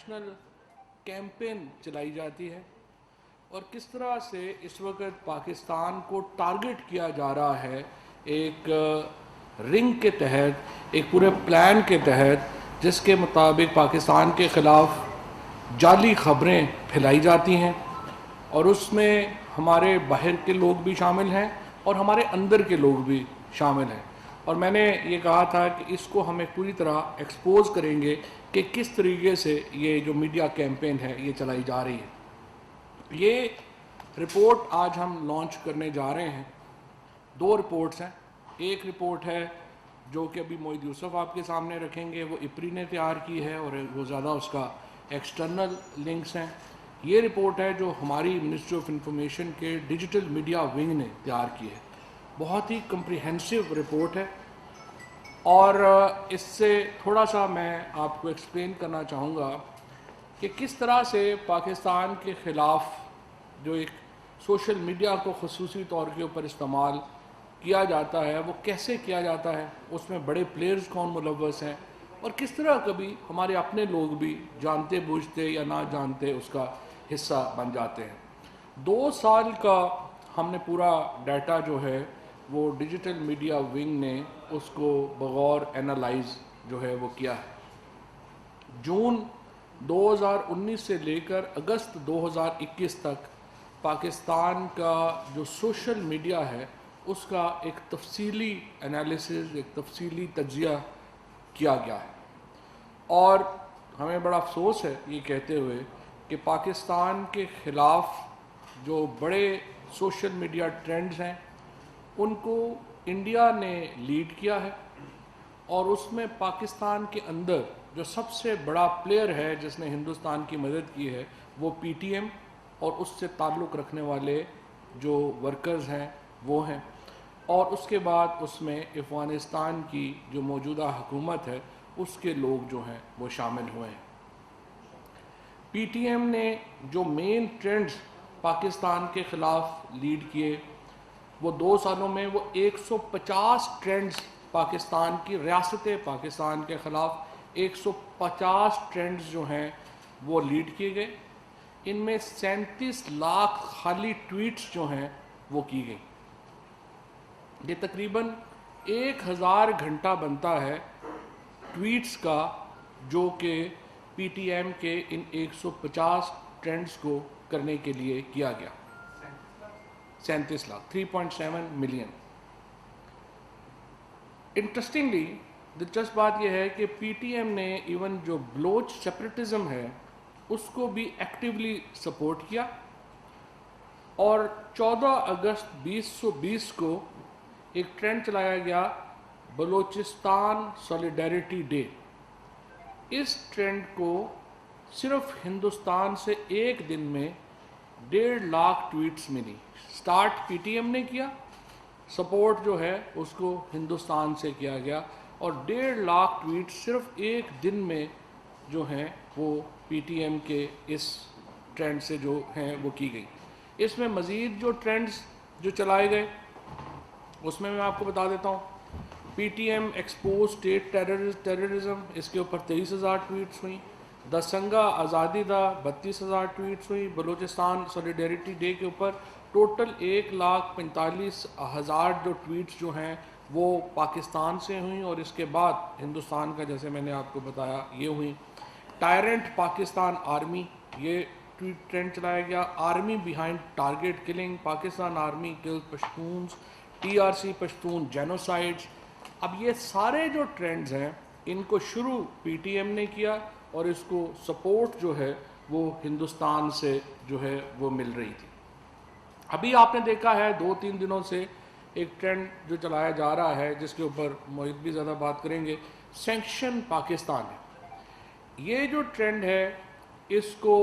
National campaign چلائی جاتی ہے اور کس طرح سے اس وقت پاکستان کو ٹارگٹ کیا جا رہا ہے ایک رنگ کے تحت، ایک پورے پلان کے تحت، جس کے مطابق پاکستان کے خلاف جعلی خبریں پھیلائی جاتی ہیں اور اس میں ہمارے باہر کے لوگ بھی شامل ہیں اور ہمارے اندر کے لوگ بھی شامل ہیں۔ اور میں نے یہ کہا تھا کہ اس کو ہم ایک پوری طرح ایکسپوز کریں گے کہ کس طریقے سے یہ جو میڈیا کیمپین ہے یہ چلائی جا رہی ہے۔ یہ رپورٹ آج ہم لانچ کرنے جا رہے ہیں۔ دو رپورٹس ہیں۔ ایک رپورٹ ہے جو کہ ابھی موعید یوسف آپ کے سامنے رکھیں گے، وہ اپری نے تیار کی ہے اور وہ زیادہ اس کا ایکسٹرنل لنکس ہیں۔ یہ رپورٹ ہے جو ہماری منسٹری آف انفارمیشن کے ڈیجیٹل میڈیا ونگ نے تیار کی ہے۔ بہت ہی کمپریہنسو رپورٹ ہے اور اس سے تھوڑا سا میں آپ کو ایکسپلین کرنا چاہوں گا کہ کس طرح سے پاکستان کے خلاف جو ایک سوشل میڈیا کو خصوصی طور کے اوپر استعمال کیا جاتا ہے وہ کیسے کیا جاتا ہے، اس میں بڑے پلیئرز کون ملوث ہیں اور کس طرح کبھی ہمارے اپنے لوگ بھی جانتے بوجھتے یا نہ جانتے اس کا حصہ بن جاتے ہیں۔ 2 سال کا ہم نے پورا ڈیٹا جو ہے وہ ڈیجیٹل میڈیا ونگ نے اس کو بغور اینالائز جو ہے وہ کیا ہے۔ جون 2019 سے لے کر اگست 2021 تک پاکستان کا جو سوشل میڈیا ہے اس کا ایک تفصیلی انالیسز، ایک تفصیلی تجزیہ کیا گیا ہے اور ہمیں بڑا افسوس ہے یہ کہتے ہوئے کہ پاکستان کے خلاف جو بڑے سوشل میڈیا ٹرینڈز ہیں ان کو انڈیا نے لیڈ کیا ہے اور اس میں پاکستان کے اندر جو سب سے بڑا پلیئر ہے جس نے ہندوستان کی مدد کی ہے وہ پی ٹی ایم اور اس سے تعلق رکھنے والے جو ورکرز ہیں وہ ہیں، اور اس کے بعد اس میں افغانستان کی جو موجودہ حکومت ہے اس کے لوگ جو ہیں وہ شامل ہوئے ہیں۔ پی ٹی ایم نے جو مین ٹرینڈز پاکستان کے خلاف لیڈ کیے وہ 2 سالوں میں وہ 150 ٹرینڈز پاکستان کی ریاست پاکستان کے خلاف 150 ٹرینڈز جو ہیں وہ لیڈ کیے گئے۔ ان میں 37 لاکھ خالی ٹویٹس جو ہیں وہ کی گئی۔ یہ تقریباً 1000 گھنٹہ بنتا ہے ٹویٹس کا جو کہ پی ٹی ایم کے ان 150 ٹرینڈز کو کرنے کے لیے کیا گیا۔ 37 لاکھ 3.7 ملین۔ انٹرسٹنگلی دلچسپ بات یہ ہے کہ پی ٹی ایم نے ایون جو بلوچ سیپریٹزم ہے اس کو بھی ایکٹیولی سپورٹ کیا اور 14 اگست 2020 کو ایک ٹرینڈ چلایا گیا بلوچستان سولیڈیرٹی ڈے۔ اس ٹرینڈ کو صرف ہندوستان سے ایک دن میں 1.5 لاکھ ٹویٹس ملی۔ سٹارٹ پی ٹی ایم نے کیا، سپورٹ جو ہے اس کو ہندوستان سے کیا گیا اور 1.5 لاکھ ٹویٹ صرف ایک دن میں جو ہیں وہ پی ٹی ایم کے اس ٹرینڈ سے جو ہیں وہ کی گئی۔ اس میں مزید جو ٹرینڈز جو چلائے گئے اس میں آپ کو بتا دیتا ہوں۔ P T M expose state terrorism, اس کے اوپر 23,000 ٹویٹس ہوئیں۔ دسنگا آزادی دا 32,000 ٹویٹس ہوئی۔ بلوچستان سولیڈیرٹی ڈے کے اوپر ٹوٹل 1,45,000 جو ٹویٹس جو ہیں وہ پاکستان سے ہوئیں اور اس کے بعد ہندوستان کا جیسے میں نے آپ کو بتایا یہ ہوئیں۔ ٹائرنٹ پاکستان آرمی، یہ ٹویٹ ٹرینڈ چلایا گیا۔ Army behind target killing, Pakistan army kill Pashtuns, T R C Pashtun genocides. اب یہ سارے جو ٹرینڈز ہیں ان کو شروع پی ٹی ایم نے کیا اور اس کو سپورٹ جو ہے وہ ہندوستان سے جو ہے وہ مل رہی تھی۔ ابھی آپ نے دیکھا ہے 2-3 دنوں سے ایک ٹرینڈ جو چلایا جا رہا ہے جس کے اوپر موعید بھی زیادہ بات کریں گے، سینکشن پاکستان ہے۔ یہ جو ٹرینڈ ہے اس کو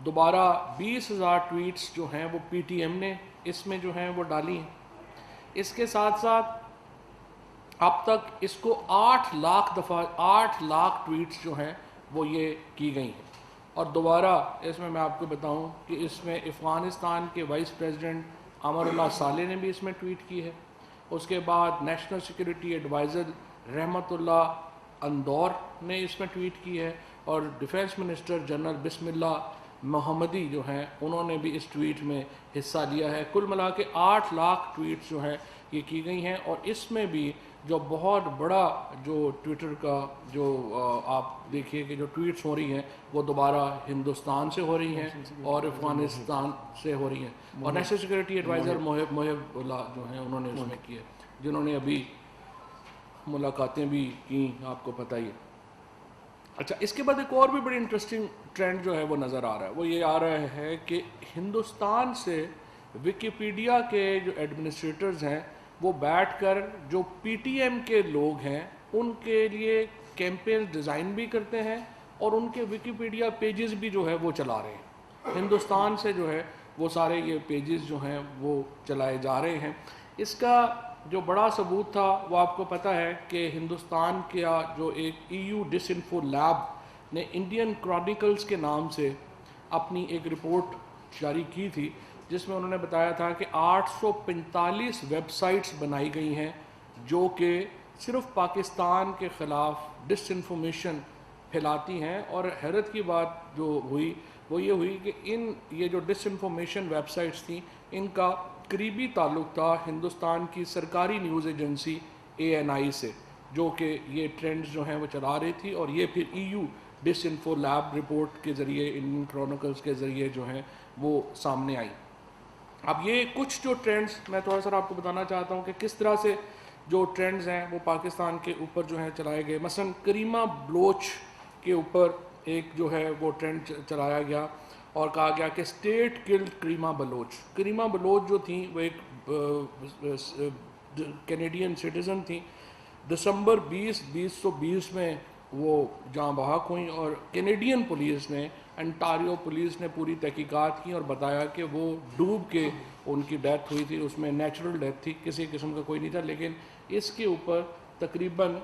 دوبارہ 20,000 ٹویٹس جو ہیں وہ پی ٹی ایم نے اس میں جو ہیں وہ ڈالی ہیں۔ اس کے ساتھ ساتھ اب تک اس کو 8 لاکھ دفعہ 8 لاکھ ٹویٹس جو ہیں وہ یہ کی گئی ہیں۔ اور دوبارہ اس میں آپ کو بتاؤں کہ اس میں افغانستان کے وائس پریزیڈنٹ عمر اللہ صالح نے بھی اس میں ٹویٹ کی ہے۔ اس کے بعد نیشنل سیکورٹی ایڈوائزر رحمت اللہ اندور نے اس میں ٹویٹ کی ہے اور ڈیفینس منسٹر جنرل بسم اللہ محمدی جو ہیں انہوں نے بھی اس ٹویٹ میں حصہ لیا ہے. کل ملا کے 8 لاکھ ٹویٹس جو ہیں یہ کی گئی ہیں, اور اس میں بھی جو بہت بڑا جو ٹویٹر کا جو آپ دیکھیے کہ جو ٹویٹس ہو رہی ہیں وہ دوبارہ ہندوستان سے ہو رہی ہیں اور افغانستان سے ہو رہی ہیں, اور نیشنل سیکورٹی ایڈوائزر محب اللہ جو ہیں انہوں نے اس میں کی ہے, جنہوں نے ابھی ملاقاتیں بھی کی, آپ کو پتہ ہی ہے. اچھا, اس کے بعد ایک اور بھی بڑی انٹرسٹنگ ٹرینڈ جو ہے وہ نظر آ رہا ہے, وہ یہ آ رہا ہے کہ ہندوستان سے وکیپیڈیا کے جو ایڈمنسٹریٹرز ہیں وہ بیٹھ کر جو پی ٹی ایم کے لوگ ہیں ان کے لیے کیمپین ڈیزائن بھی کرتے ہیں اور ان کے وکیپیڈیا پیجز بھی جو ہے وہ چلا رہے ہیں. ہندوستان سے جو ہے وہ سارے یہ پیجز جو ہیں وہ چلائے جا رہے ہیں. اس کا جو بڑا ثبوت تھا وہ آپ کو پتہ ہے کہ ہندوستان کا جو ایک ای یو ڈس انفو لیب نے انڈین کرونیکلز کے نام سے اپنی ایک رپورٹ جاری کی تھی, جس میں انہوں نے بتایا تھا کہ 845 ویب سائٹس بنائی گئی ہیں جو کہ صرف پاکستان کے خلاف ڈس انفارمیشن پھیلاتی ہیں. اور حیرت کی بات جو ہوئی وہ یہ ہوئی کہ یہ جو ڈس انفارمیشن ویب سائٹس تھیں ان کا قریبی تعلق تھا ہندوستان کی سرکاری نیوز ایجنسی ANI سے, جو کہ یہ ٹرینڈز جو ہیں وہ چلا رہی تھی, اور یہ پھر ای یو ڈس انفو لیب رپورٹ کے ذریعے انڈین کرونیکلز کے ذریعے جو ہیں وہ سامنے آئی. اب یہ کچھ جو ٹرینڈز میں تھوڑا سا آپ کو بتانا چاہتا ہوں کہ کس طرح سے جو ٹرینڈز ہیں وہ پاکستان کے اوپر جو ہیں چلائے گئے. مثلا کریمہ بلوچ کے اوپر ایک جو ہے وہ ٹرینڈ چلایا گیا اور کہا گیا کہ اسٹیٹ کلڈ کریمہ بلوچ. کریمہ بلوچ جو تھیں وہ ایک کینیڈین سٹیزن تھیں. دسمبر 2020 میں وہ جاں بحق ہوئیں, اور کینیڈین پولیس نے, انٹاریو پولیس نے پوری تحقیقات کی اور بتایا کہ وہ ڈوب کے ان کی ڈیتھ ہوئی تھی. اس میں نیچرل ڈیتھ تھی, کسی قسم کا کوئی نہیں تھا. لیکن اس کے اوپر تقریباً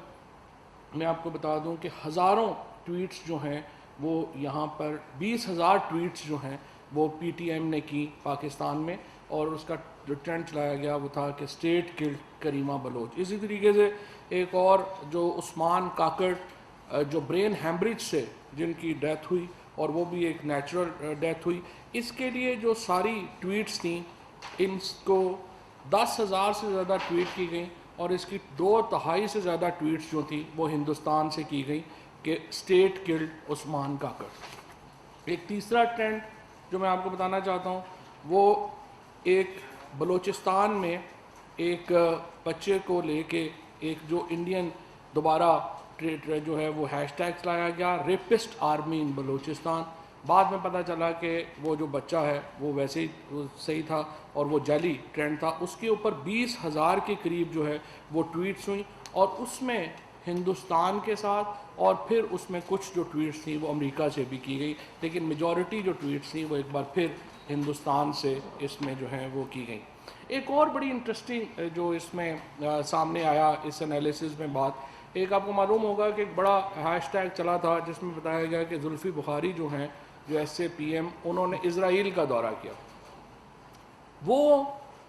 میں آپ کو بتا دوں کہ ہزاروں ٹویٹس جو ہیں وہ یہاں پر 20,000 ٹویٹس جو ہیں وہ پی ٹی ایم نے کی پاکستان میں, اور اس کا جو ٹرینڈ چلایا گیا وہ تھا کہ اسٹیٹ کلڈ کریمہ بلوچ. اسی طریقے سے ایک اور جو عثمان کاکڑ جو برین ہیمبریج سے جن کی ڈیتھ ہوئی, اور وہ بھی ایک نیچرل ڈیتھ ہوئی, اس کے لیے جو ساری ٹویٹس تھیں ان کو 10,000 سے زیادہ ٹویٹ کی گئیں, اور اس کی 2/3 سے زیادہ ٹویٹس جو تھیں وہ ہندوستان سے کی گئی کہ اسٹیٹ کلڈ عثمان کاکڑ. ایک تیسرا ٹرینڈ جو میں آپ کو بتانا چاہتا ہوں وہ ایک بلوچستان میں ایک بچے کو لے کے ایک جو انڈین دوبارہ جو ہے وہ ہیش ٹیگ لایا گیا, ریپسٹ آرمی ان بلوچستان. بعد میں پتہ چلا کہ وہ جو بچہ ہے وہ ویسے ہی صحیح تھا اور وہ جعلی ٹرینڈ تھا. اس کے اوپر 20,000 کے قریب جو ہے وہ ٹویٹس ہوئیں, اور اس میں ہندوستان کے ساتھ, اور پھر اس میں کچھ جو ٹویٹس تھیں وہ امریکہ سے بھی کی گئی, لیکن میجورٹی جو ٹویٹس تھیں وہ ایک بار پھر ہندوستان سے اس میں جو ہیں وہ کی گئی. ایک اور بڑی انٹرسٹنگ جو اس میں سامنے آیا اس انالیسز میں بات, ایک آپ کو معلوم ہوگا کہ ایک بڑا ہیش ٹیگ چلا تھا جس میں بتایا گیا کہ زلفی بخاری جو ہیں جو SAPM انہوں نے اسرائیل کا دورہ کیا. وہ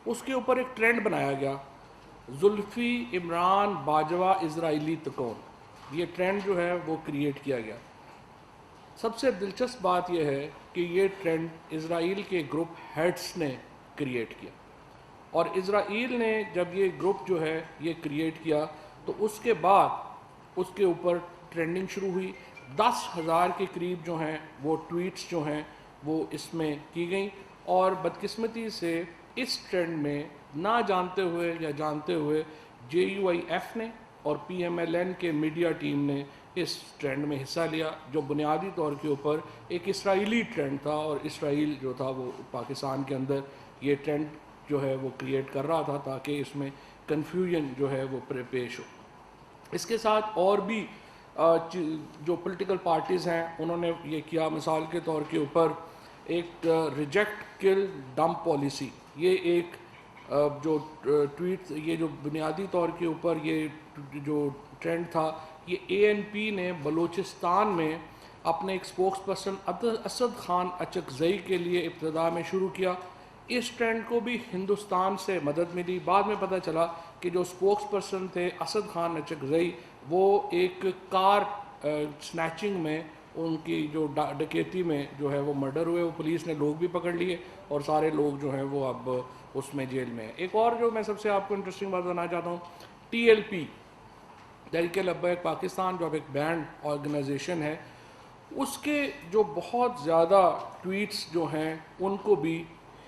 اس کے اوپر ایک ٹرینڈ بنایا گیا, زلفی عمران باجوہ اسرائیلی تکون. یہ ٹرینڈ جو ہے وہ کریٹ کیا گیا. سب سے دلچسپ بات یہ ہے کہ یہ ٹرینڈ اسرائیل کے گروپ ہیڈس نے کریٹ کیا, اور اسرائیل نے جب یہ گروپ جو ہے یہ کریٹ کیا تو اس کے بعد اس کے اوپر ٹرینڈنگ شروع ہوئی. 10,000 کے قریب جو ہیں وہ ٹویٹس جو ہیں وہ اس میں کی گئیں, اور بدقسمتی سے اس ٹرینڈ میں نہ جانتے ہوئے یا جانتے ہوئے JUIF نے اور PMLN کے میڈیا ٹیم نے اس ٹرینڈ میں حصہ لیا, جو بنیادی طور کے اوپر ایک اسرائیلی ٹرینڈ تھا, اور اسرائیل جو تھا وہ پاکستان کے اندر یہ ٹرینڈ جو ہے وہ کریٹ کر رہا تھا تاکہ اس میں کنفیوژن جو ہے وہ پیش ہو. اس کے ساتھ اور بھی جو پولیٹیکل پارٹیز ہیں انہوں نے یہ کیا. مثال کے طور کے اوپر ایک ریجیکٹ کل ڈمپ پالیسی, یہ ایک جو ٹویٹ, یہ جو بنیادی طور کے اوپر یہ جو ٹرینڈ تھا یہ ANP نے بلوچستان میں اپنے ایک سپوکس پرسن اسد خان اچکزئی کے لیے ابتدا میں شروع کیا. اس ٹرینڈ کو بھی ہندوستان سے مدد ملی. بعد میں پتہ چلا کہ جو سپوکس پرسن تھے اسد خان اچکزئی وہ ایک کار سنیچنگ میں ان کی جو ڈکیتی میں جو ہے وہ مرڈر ہوئے، وہ پولیس نے لوگ بھی پکڑ لیے اور سارے لوگ جو ہیں وہ اب اس میں جیل میں ہیں۔ ایک اور جو میں سب سے آپ کو انٹرسٹنگ بات بتانا چاہتا ہوں، T L P Tehreek Labbaik Pakistan, جو اب ایک بینڈ آرگنائزیشن ہے، اس کے جو بہت زیادہ ٹویٹس جو ہیں ان کو بھی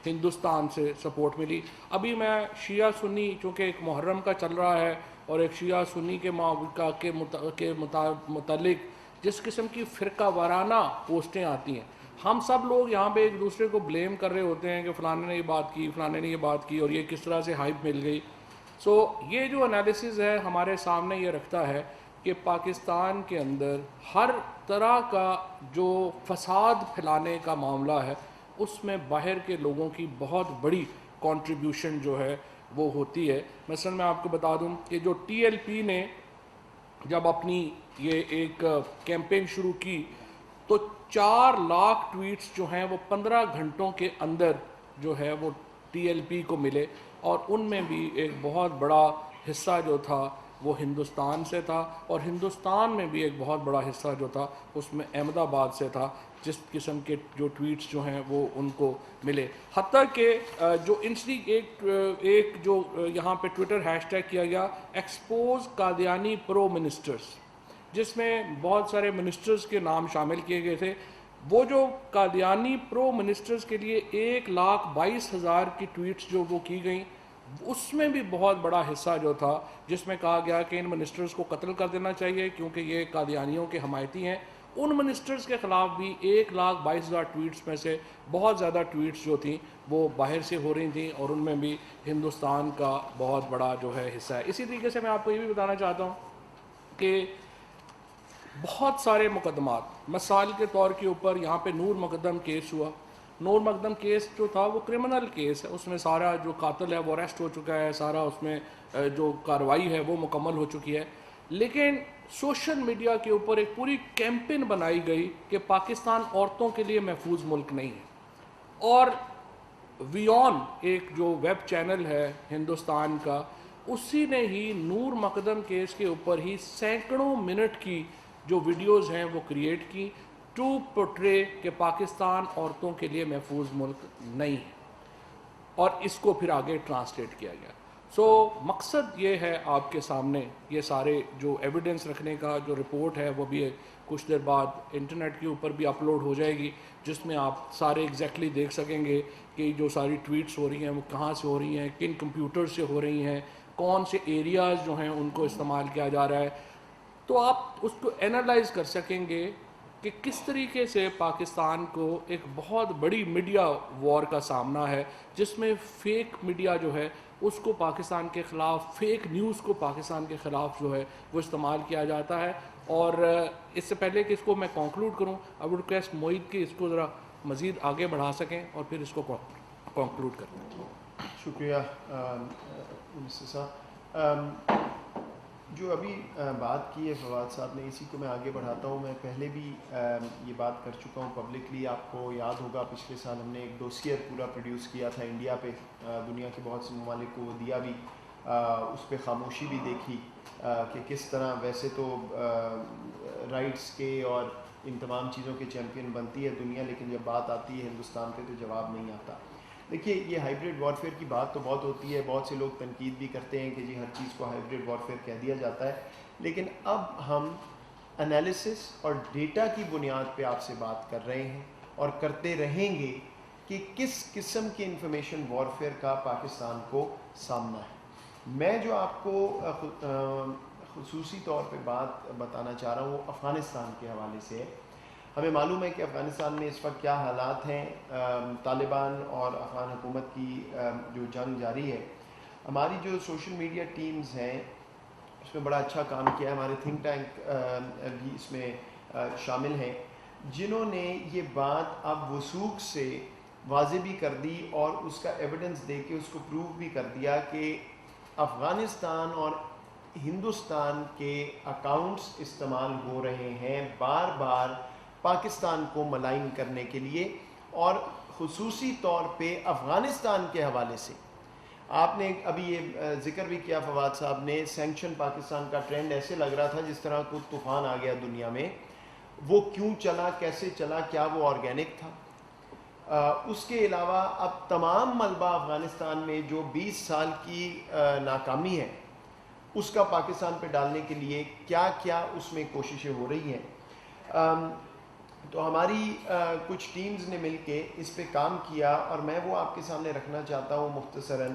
ہندوستان سے سپورٹ ملی۔ ابھی میں شیعہ سنی، چونکہ ایک محرم کا چل رہا ہے اور ایک شیعہ سنی کے متعلق جس قسم کی فرقہ وارانہ پوسٹیں آتی ہیں، ہم سب لوگ یہاں پہ ایک دوسرے کو بلیم کر رہے ہوتے ہیں کہ فلانے نے یہ بات کی، فلانے نے یہ بات کی، اور یہ کس طرح سے ہائپ مل گئی۔ سو یہ جو انالیسز ہے ہمارے سامنے یہ رکھتا ہے کہ پاکستان کے اندر ہر طرح کا جو فساد پھیلانے کا معاملہ ہے اس میں باہر کے لوگوں کی بہت بڑی کنٹریبیوشن جو ہے وہ ہوتی ہے۔ مثلا میں آپ کو بتا دوں کہ جو ٹی ایل پی نے جب اپنی یہ ایک کیمپین شروع کی تو 4 لاکھ ٹویٹس جو ہیں وہ 15 گھنٹوں کے اندر جو ہے وہ ٹی ایل پی کو ملے، اور ان میں بھی ایک بہت بڑا حصہ جو تھا وہ ہندوستان سے تھا، اور ہندوستان میں بھی ایک بہت بڑا حصہ جو تھا اس میں احمد آباد سے تھا، جس قسم کے جو ٹویٹس جو ہیں وہ ان کو ملے۔ حتیٰ کہ جو ایک جو یہاں پہ ٹویٹر ہیش ٹیگ کیا گیا، ایکسپوز قادیانی پرو منسٹرز، جس میں بہت سارے منسٹرز کے نام شامل کیے گئے تھے۔ وہ جو قادیانی پرو منسٹرز کے لیے 1,22,000 کی ٹویٹس جو وہ کی گئیں، اس میں بھی بہت بڑا حصہ جو تھا جس میں کہا گیا کہ ان منسٹرز کو قتل کر دینا چاہیے کیونکہ یہ قادیانیوں کے حمایتی ہیں۔ ان منسٹرز کے خلاف بھی 1,22,000 ٹویٹس میں سے بہت زیادہ ٹویٹس جو تھیں وہ باہر سے ہو رہی تھیں، اور ان میں بھی ہندوستان کا بہت بڑا جو ہے حصہ ہے۔ اسی طریقے سے میں آپ کو یہ بھی بتانا چاہتا ہوں کہ بہت سارے مقدمات، مثال کے طور کے اوپر یہاں پہ نور مقدم کیس ہوا۔ نور مقدم کیس جو تھا وہ کرمنل کیس ہے، اس میں سارا جو قاتل ہے وہ اریسٹ ہو چکا ہے، سارا اس میں جو کارروائی ہے وہ مکمل ہو چکی ہے، لیکن سوشل میڈیا کے اوپر ایک پوری کیمپین بنائی گئی کہ پاکستان عورتوں کے لیے محفوظ ملک نہیں ہے، اور ویون ایک جو ویب چینل ہے ہندوستان کا، اسی نے ہی نور مقدم کیس کے اوپر ہی سینکڑوں منٹ کی جو ویڈیوز ہیں وہ کریٹ کی ٹو پورٹرے کہ پاکستان عورتوں کے لیے محفوظ ملک نہیں ہے، اور اس کو پھر آگے ٹرانسلیٹ کیا گیا۔ سو مقصد یہ ہے آپ کے سامنے یہ سارے جو ایویڈنس رکھنے کا جو رپورٹ ہے وہ بھی کچھ دیر بعد انٹرنیٹ کے اوپر بھی اپلوڈ ہو جائے گی، جس میں آپ سارے ایگزیکٹلی دیکھ سکیں گے کہ جو ساری ٹویٹس ہو رہی ہیں وہ کہاں سے ہو رہی ہیں، کن کمپیوٹر سے ہو رہی ہیں، کون سے ایریاز جو ہیں ان کو استعمال کیا جا رہا ہے، تو آپ اس کو اینالائز کر سکیں گے کہ کس طریقے سے پاکستان کو ایک بہت بڑی میڈیا وار کا سامنا ہے، جس میں فیک میڈیا جو ہے اس کو پاکستان کے خلاف، فیک نیوز کو پاکستان کے خلاف جو ہے وہ استعمال کیا جاتا ہے۔ اور اس سے پہلے کہ اس کو میں کنکلوڈ کروں، آئی وڈ ریکویسٹ موعید کہ اس کو ذرا مزید آگے بڑھا سکیں اور پھر اس کو کنکلوڈ کریں۔ شکریہ منسٹر صاحب۔ جو ابھی بات کی ہے فواد صاحب نے، اسی کو میں آگے بڑھاتا ہوں۔ میں پہلے بھی یہ بات کر چکا ہوں پبلکلی، آپ کو یاد ہوگا پچھلے سال ہم نے ایک ڈوسیئر پورا پروڈیوس کیا تھا انڈیا پہ، دنیا کے بہت سے ممالک کو دیا بھی، اس پہ خاموشی بھی دیکھی کہ کس طرح ویسے تو رائٹس کے اور ان تمام چیزوں کے چیمپئن بنتی ہے دنیا، لیکن جب بات آتی ہے ہندوستان پہ تو جواب نہیں آتا۔ دیکھیے، یہ ہائیبریڈ وارفیئر کی بات تو بہت ہوتی ہے، بہت سے لوگ تنقید بھی کرتے ہیں کہ جی ہر چیز کو ہائیبریڈ وارفیئر کہہ دیا جاتا ہے، لیکن اب ہم انالیسس اور ڈیٹا کی بنیاد پہ آپ سے بات کر رہے ہیں اور کرتے رہیں گے کہ کس قسم کی انفارمیشن وارفیئر کا پاکستان کو سامنا ہے۔ میں جو آپ کو خصوصی طور پہ بات بتانا چاہ رہا ہوں وہ افغانستان کے حوالے سے ہے۔ ہمیں معلوم ہے کہ افغانستان میں اس وقت کیا حالات ہیں، طالبان اور افغان حکومت کی جو جنگ جاری ہے۔ ہماری جو سوشل میڈیا ٹیمز ہیں اس میں بڑا اچھا کام کیا ہے، ہمارے تھنک ٹینک بھی اس میں شامل ہیں، جنہوں نے یہ بات اب وثوق سے واضح بھی کر دی اور اس کا ایویڈنس دے کے اس کو پروو بھی کر دیا کہ افغانستان اور ہندوستان کے اکاؤنٹس استعمال ہو رہے ہیں بار بار پاکستان کو ملائن کرنے کے لیے، اور خصوصی طور پہ افغانستان کے حوالے سے۔ آپ نے ابھی یہ ذکر بھی کیا فواد صاحب نے، سینکشن پاکستان کا ٹرینڈ ایسے لگ رہا تھا جس طرح کوئی طوفان آ گیا دنیا میں۔ وہ کیوں چلا, کیسے چلا, کیا وہ آرگینک تھا. اس کے علاوہ اب تمام ملبہ افغانستان میں جو 20 سال کی ناکامی ہے اس کا پاکستان پہ ڈالنے کے لیے کیا کیا اس میں کوششیں ہو رہی ہیں. تو ہماری کچھ ٹیمز نے مل کے اس پہ کام کیا اور میں وہ آپ کے سامنے رکھنا چاہتا ہوں مختصراً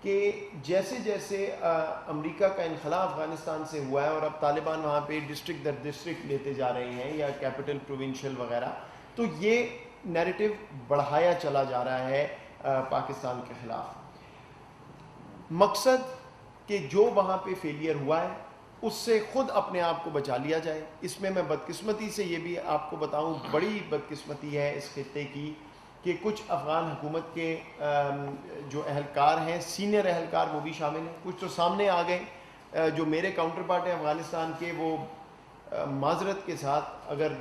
کہ جیسے جیسے امریکہ کا انخلاء افغانستان سے ہوا ہے اور اب طالبان وہاں پہ ڈسٹرکٹ در ڈسٹرکٹ لیتے جا رہے ہیں یا کیپٹل پروونشل وغیرہ, تو یہ نیریٹو بڑھایا چلا جا رہا ہے پاکستان کے خلاف. مقصد کہ جو وہاں پہ فیلئر ہوا ہے اس سے خود اپنے آپ کو بچا لیا جائے. اس میں بدقسمتی سے یہ بھی آپ کو بتاؤں, بڑی بدقسمتی ہے اس خطے کی کہ کچھ افغان حکومت کے جو اہلکار ہیں, سینئر اہلکار وہ بھی شامل ہیں, کچھ تو سامنے آ گئے. جو میرے کاؤنٹر پارٹ ہیں افغانستان کے, وہ معذرت کے ساتھ اگر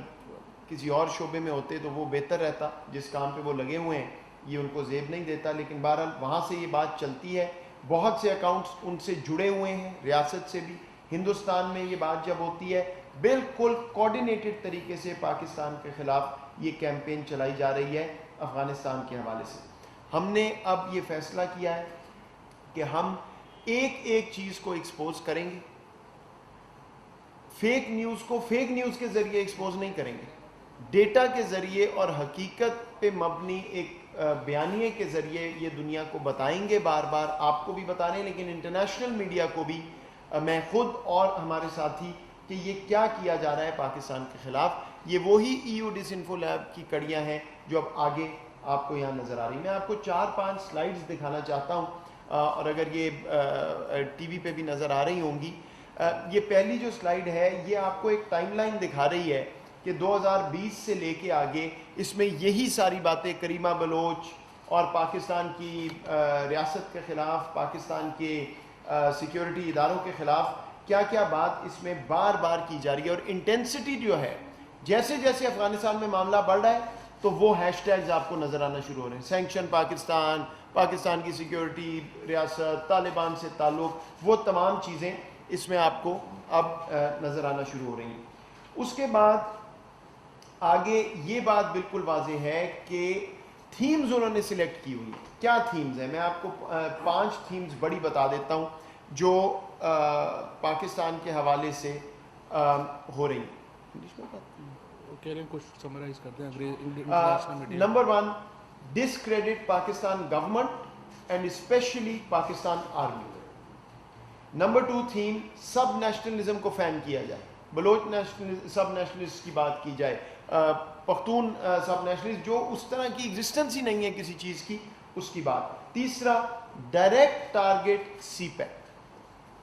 کسی اور شعبے میں ہوتے تو وہ بہتر رہتا, جس کام پہ وہ لگے ہوئے ہیں یہ ان کو زیب نہیں دیتا, لیکن بہرحال وہاں سے یہ بات چلتی ہے. بہت سے اکاؤنٹس ان سے جڑے ہوئے ہیں, ریاست سے بھی. ہندوستان میں یہ بات جب ہوتی ہے بالکل کوآرڈینیٹڈ طریقے سے پاکستان کے خلاف یہ کیمپین چلائی جا رہی ہے افغانستان کے حوالے سے. ہم نے اب یہ فیصلہ کیا ہے کہ ہم ایک ایک چیز کو ایکسپوز کریں گے. فیک نیوز کو فیک نیوز کے ذریعے ایکسپوز نہیں کریں گے, ڈیٹا کے ذریعے اور حقیقت پہ مبنی ایک بیانیے کے ذریعے یہ دنیا کو بتائیں گے. بار بار آپ کو بھی بتا رہے ہیں, لیکن انٹرنیشنل میڈیا کو بھی, میں خود اور ہمارے ساتھی, کہ یہ کیا کیا جا رہا ہے پاکستان کے خلاف. یہ وہی EU ڈس انفو لیب کی کڑیاں ہیں جو اب آگے آپ کو یہاں نظر آ رہی. میں آپ کو 4-5 سلائیڈز دکھانا چاہتا ہوں, اور اگر یہ ٹی وی پہ بھی نظر آ رہی ہوں گی. یہ پہلی جو سلائیڈ ہے یہ آپ کو ایک ٹائم لائن دکھا رہی ہے کہ 2020 سے لے کے آگے اس میں یہی ساری باتیں, کریمہ بلوچ اور پاکستان کی ریاست کے خلاف, پاکستان کے سیکیورٹی اداروں کے خلاف کیا کیا بات اس میں بار بار کی جا رہی ہے. اور انٹینسٹی جو ہے, جیسے جیسے افغانستان میں معاملہ بڑھ رہا ہے تو وہ ہیش ٹیگز آپ کو نظر آنا شروع ہو رہے ہیں. سینکشن پاکستان, پاکستان کی سیکیورٹی, ریاست, طالبان سے تعلق, وہ تمام چیزیں اس میں آپ کو اب نظر آنا شروع ہو رہی ہیں. اس کے بعد آگے یہ بات بالکل واضح ہے کہ تھیمز انہوں نے سلیکٹ کی ہوئی. کیا تھیمز ہیں؟ میں آپ کو 5 تھیمز بڑی بتا دیتا ہوں جو پاکستان کے حوالے سے ہو رہی ہیں. کچھ سمرائز کرتے ہیں. Number 1, discredit Pakistan government and especially Pakistan army. Number 2 theme, sub nationalism کو فین کیا جائے, بلوچ سب نیشنلسٹ کی بات کی جائے, پختون سب نیشنلسٹ جو اس طرح کی ایگزسٹنس ہی نہیں ہے کسی چیز کی, اس کی بات. تیسرا, ڈائریکٹ ٹارگٹ سی پیک.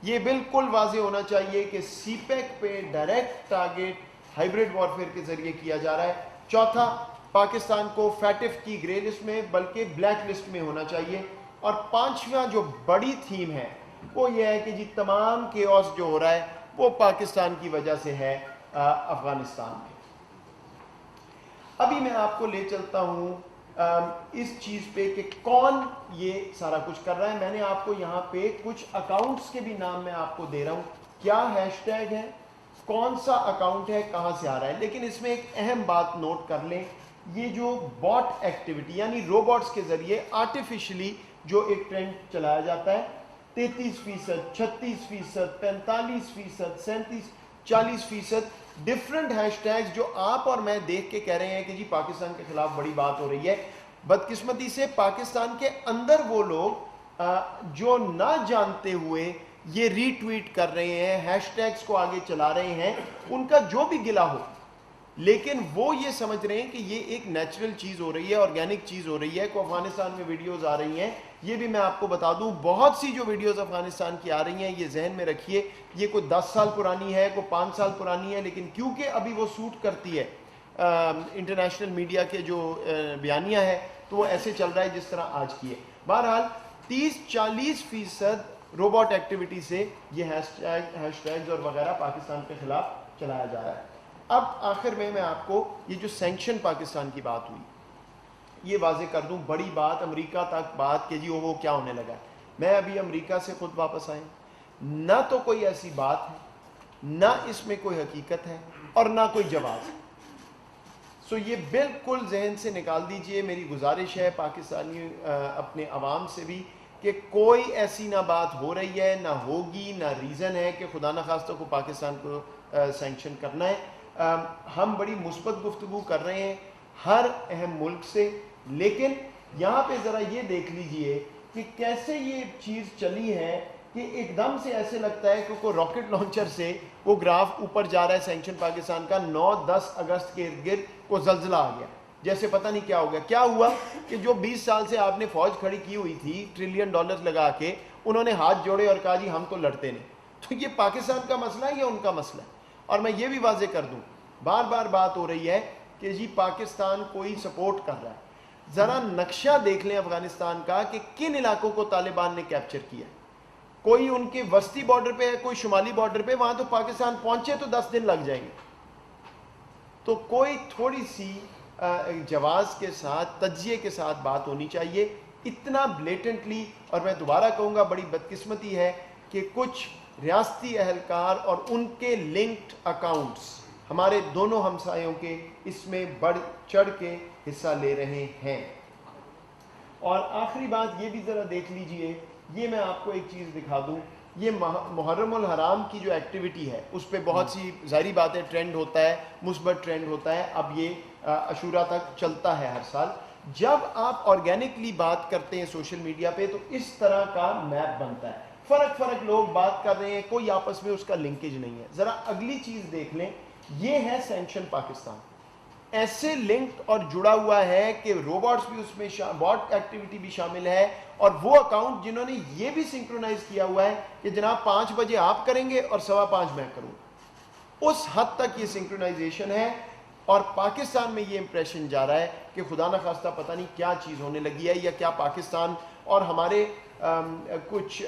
یہ بالکل واضح ہونا چاہیے کہ سی پیک پہ ڈائریکٹ ٹارگٹ ہائیبریڈ وارفیئر کے ذریعے کیا جا رہا ہے. چوتھا, پاکستان کو فیٹف کی گرے لسٹ میں بلکہ بلیک لسٹ میں ہونا چاہیے. اور 5واں جو بڑی تھیم ہے وہ یہ ہے کہ جی تمام کیوس جو ہو رہا ہے وہ پاکستان کی وجہ سے ہے افغانستان میں. ابھی میں آپ کو لے چلتا ہوں اس چیز پہ کہ کون یہ سارا کچھ کر رہا ہے. میں نے آپ کو یہاں پہ کچھ اکاؤنٹس کے بھی نام میں آپ کو دے رہا ہوں, کیا ہیش ٹیگ ہے, کون سا اکاؤنٹ ہے, کہاں سے آ رہا ہے. لیکن اس میں ایک اہم بات نوٹ کر لیں, یہ جو باٹ ایکٹیویٹی یعنی روبوٹس کے ذریعے آرٹیفیشلی جو ایک ٹرینڈ چلایا جاتا ہے, 33%, 36%, 45%, 37%, 40%, ڈفرنٹ ہیش ٹیگز جو آپ اور میں دیکھ کے کہہ رہے ہیں کہ جی پاکستان کے خلاف بڑی بات ہو رہی ہے. بدقسمتی سے پاکستان کے اندر وہ لوگ جو نہ جانتے ہوئے یہ ری ٹویٹ کر رہے ہیں, ہیش ٹیگز کو آگے چلا رہے ہیں, ان کا جو بھی گلہ ہو, لیکن وہ یہ سمجھ رہے ہیں کہ یہ ایک نیچرل چیز ہو رہی ہے, آرگینک چیز ہو رہی ہے. کو افغانستان میں ویڈیوز آ رہی ہیں, یہ بھی میں آپ کو بتا دوں, بہت سی جو ویڈیوز افغانستان کی آ رہی ہیں یہ ذہن میں رکھیے, یہ کوئی 10 سال پرانی ہے, کوئی 5 سال پرانی ہے, لیکن کیونکہ ابھی وہ سوٹ کرتی ہے انٹرنیشنل میڈیا کے جو بیانیہ ہے تو وہ ایسے چل رہا ہے جس طرح آج کی ہے. بہرحال 30-40% روبوٹ ایکٹیویٹی سے یہ ہیش ٹیگز اور وغیرہ پاکستان کے خلاف چلایا جا رہا ہے. اب آخر میں آپ کو یہ جو سینکشن پاکستان کی بات ہوئی یہ واضح کر دوں, بڑی بات, امریکہ تک بات کہ جی وہ کیا ہونے لگا ہے. میں ابھی امریکہ سے خود واپس آیا, نہ تو کوئی ایسی بات ہے نہ اس میں کوئی حقیقت ہے اور نہ کوئی جواز ہے. سو یہ بالکل ذہن سے نکال دیجئے. میری گزارش ہے پاکستانی اپنے عوام سے بھی کہ کوئی ایسی نہ بات ہو رہی ہے، نہ ہوگی، نہ ریزن ہے کہ خدا نخواستہ کو پاکستان کو سینکشن کرنا ہے. ہم بڑی مثبت گفتگو کر رہے ہیں ہر اہم ملک سے، لیکن یہاں پہ ذرا یہ دیکھ لیجئے کہ کیسے یہ چیز چلی ہے کہ ایک دم سے ایسے لگتا ہے کہ کوئی راکٹ لانچر سے وہ گراف اوپر جا رہا ہے سینکشن پاکستان کا. 9-10 اگست کے ارد گرد کو زلزلہ آ گیا، جیسے پتہ نہیں کیا ہو گیا. کیا ہوا کہ جو 20 سال سے آپ نے فوج کھڑی کی ہوئی تھی $1 ٹریلین لگا کے، انہوں نے ہاتھ جوڑے اور کہا جی ہم تو لڑتے نہیں. تو یہ پاکستان کا مسئلہ ہے یا ان کا مسئلہ ہے؟ اور میں یہ بھی واضح کر دوں، بار بار بات ہو رہی ہے کہ جی پاکستان کوئی سپورٹ کر رہا ہے. ذرا نقشہ دیکھ لیں افغانستان کا کہ کن علاقوں کو طالبان نے کیپچر کیا. کوئی ان کے وسطی بارڈر پہ ہے، کوئی شمالی بارڈر پہ. وہاں تو پاکستان پہنچے تو 10 دن لگ جائیں گے. تو کوئی تھوڑی سی جواز کے ساتھ، تجزیے کے ساتھ بات ہونی چاہیے. اتنا بلیٹنٹلی، اور میں دوبارہ کہوں گا بڑی بدقسمتی ہے کہ کچھ ریاستی اہلکار اور ان کے لنکڈ اکاؤنٹس ہمارے دونوں ہمسایوں کے اس میں بڑھ چڑھ کے حصہ لے رہے ہیں. اور آخری بات یہ بھی ذرا دیکھ لیجئے، یہ میں آپ کو ایک چیز دکھا دوں. یہ محرم الحرام کی جو ایکٹیویٹی ہے اس پہ بہت سی ظاہری بات ہے، ٹرینڈ ہوتا ہے، مثبت ٹرینڈ ہوتا ہے. اب یہ عاشورہ تک چلتا ہے ہر سال. جب آپ آرگینکلی بات کرتے ہیں سوشل میڈیا پہ تو اس طرح کا میپ بنتا ہے. فرق لوگ بات کر رہے ہیں، کوئی آپس میں اس کا لنکیج نہیں ہے. ذرا اگلی چیز دیکھ لیں، یہ ہے سینکشن پاکستان. ایسے لنکڈ اور جڑا ہوا ہے کہ روبوٹس بھی اس میں بوٹ ایکٹیویٹی بھی شامل ہے، اور وہ اکاؤنٹ جنہوں نے یہ بھی سنکرونائز کیا ہوا ہے کہ جناب 5 بجے آپ کریں گے اور 5:15 میں کروں. اس حد تک یہ سنکرونائزیشن ہے. اور پاکستان میں یہ امپریشن جا رہا ہے کہ خدا نخواستہ پتہ نہیں کیا چیز ہونے لگی ہے، یا کیا پاکستان اور ہمارے کچھ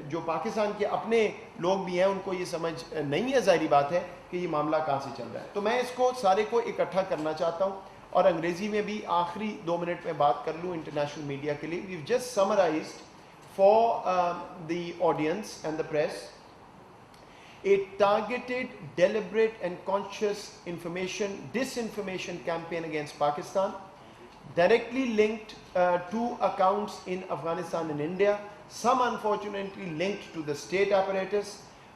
جو پاکستان کے اپنے لوگ بھی ہیں ان کو یہ سمجھ نہیں ہے، ظاہری بات ہے، کہ یہ معاملہ کہاں سے چل رہا ہے. تو میں اس کو سارے کو اکٹھا کرنا چاہتا ہوں اور انگریزی میں بھی آخری 2 منٹ میں بات کر لوں انٹرنیشنل میڈیا کے لیے. We've just summarized for the audience and the press a targeted, deliberate and conscious disinformation campaign against Pakistan, directly linked to accounts in Afghanistan and India, some unfortunately linked to the state apparatus,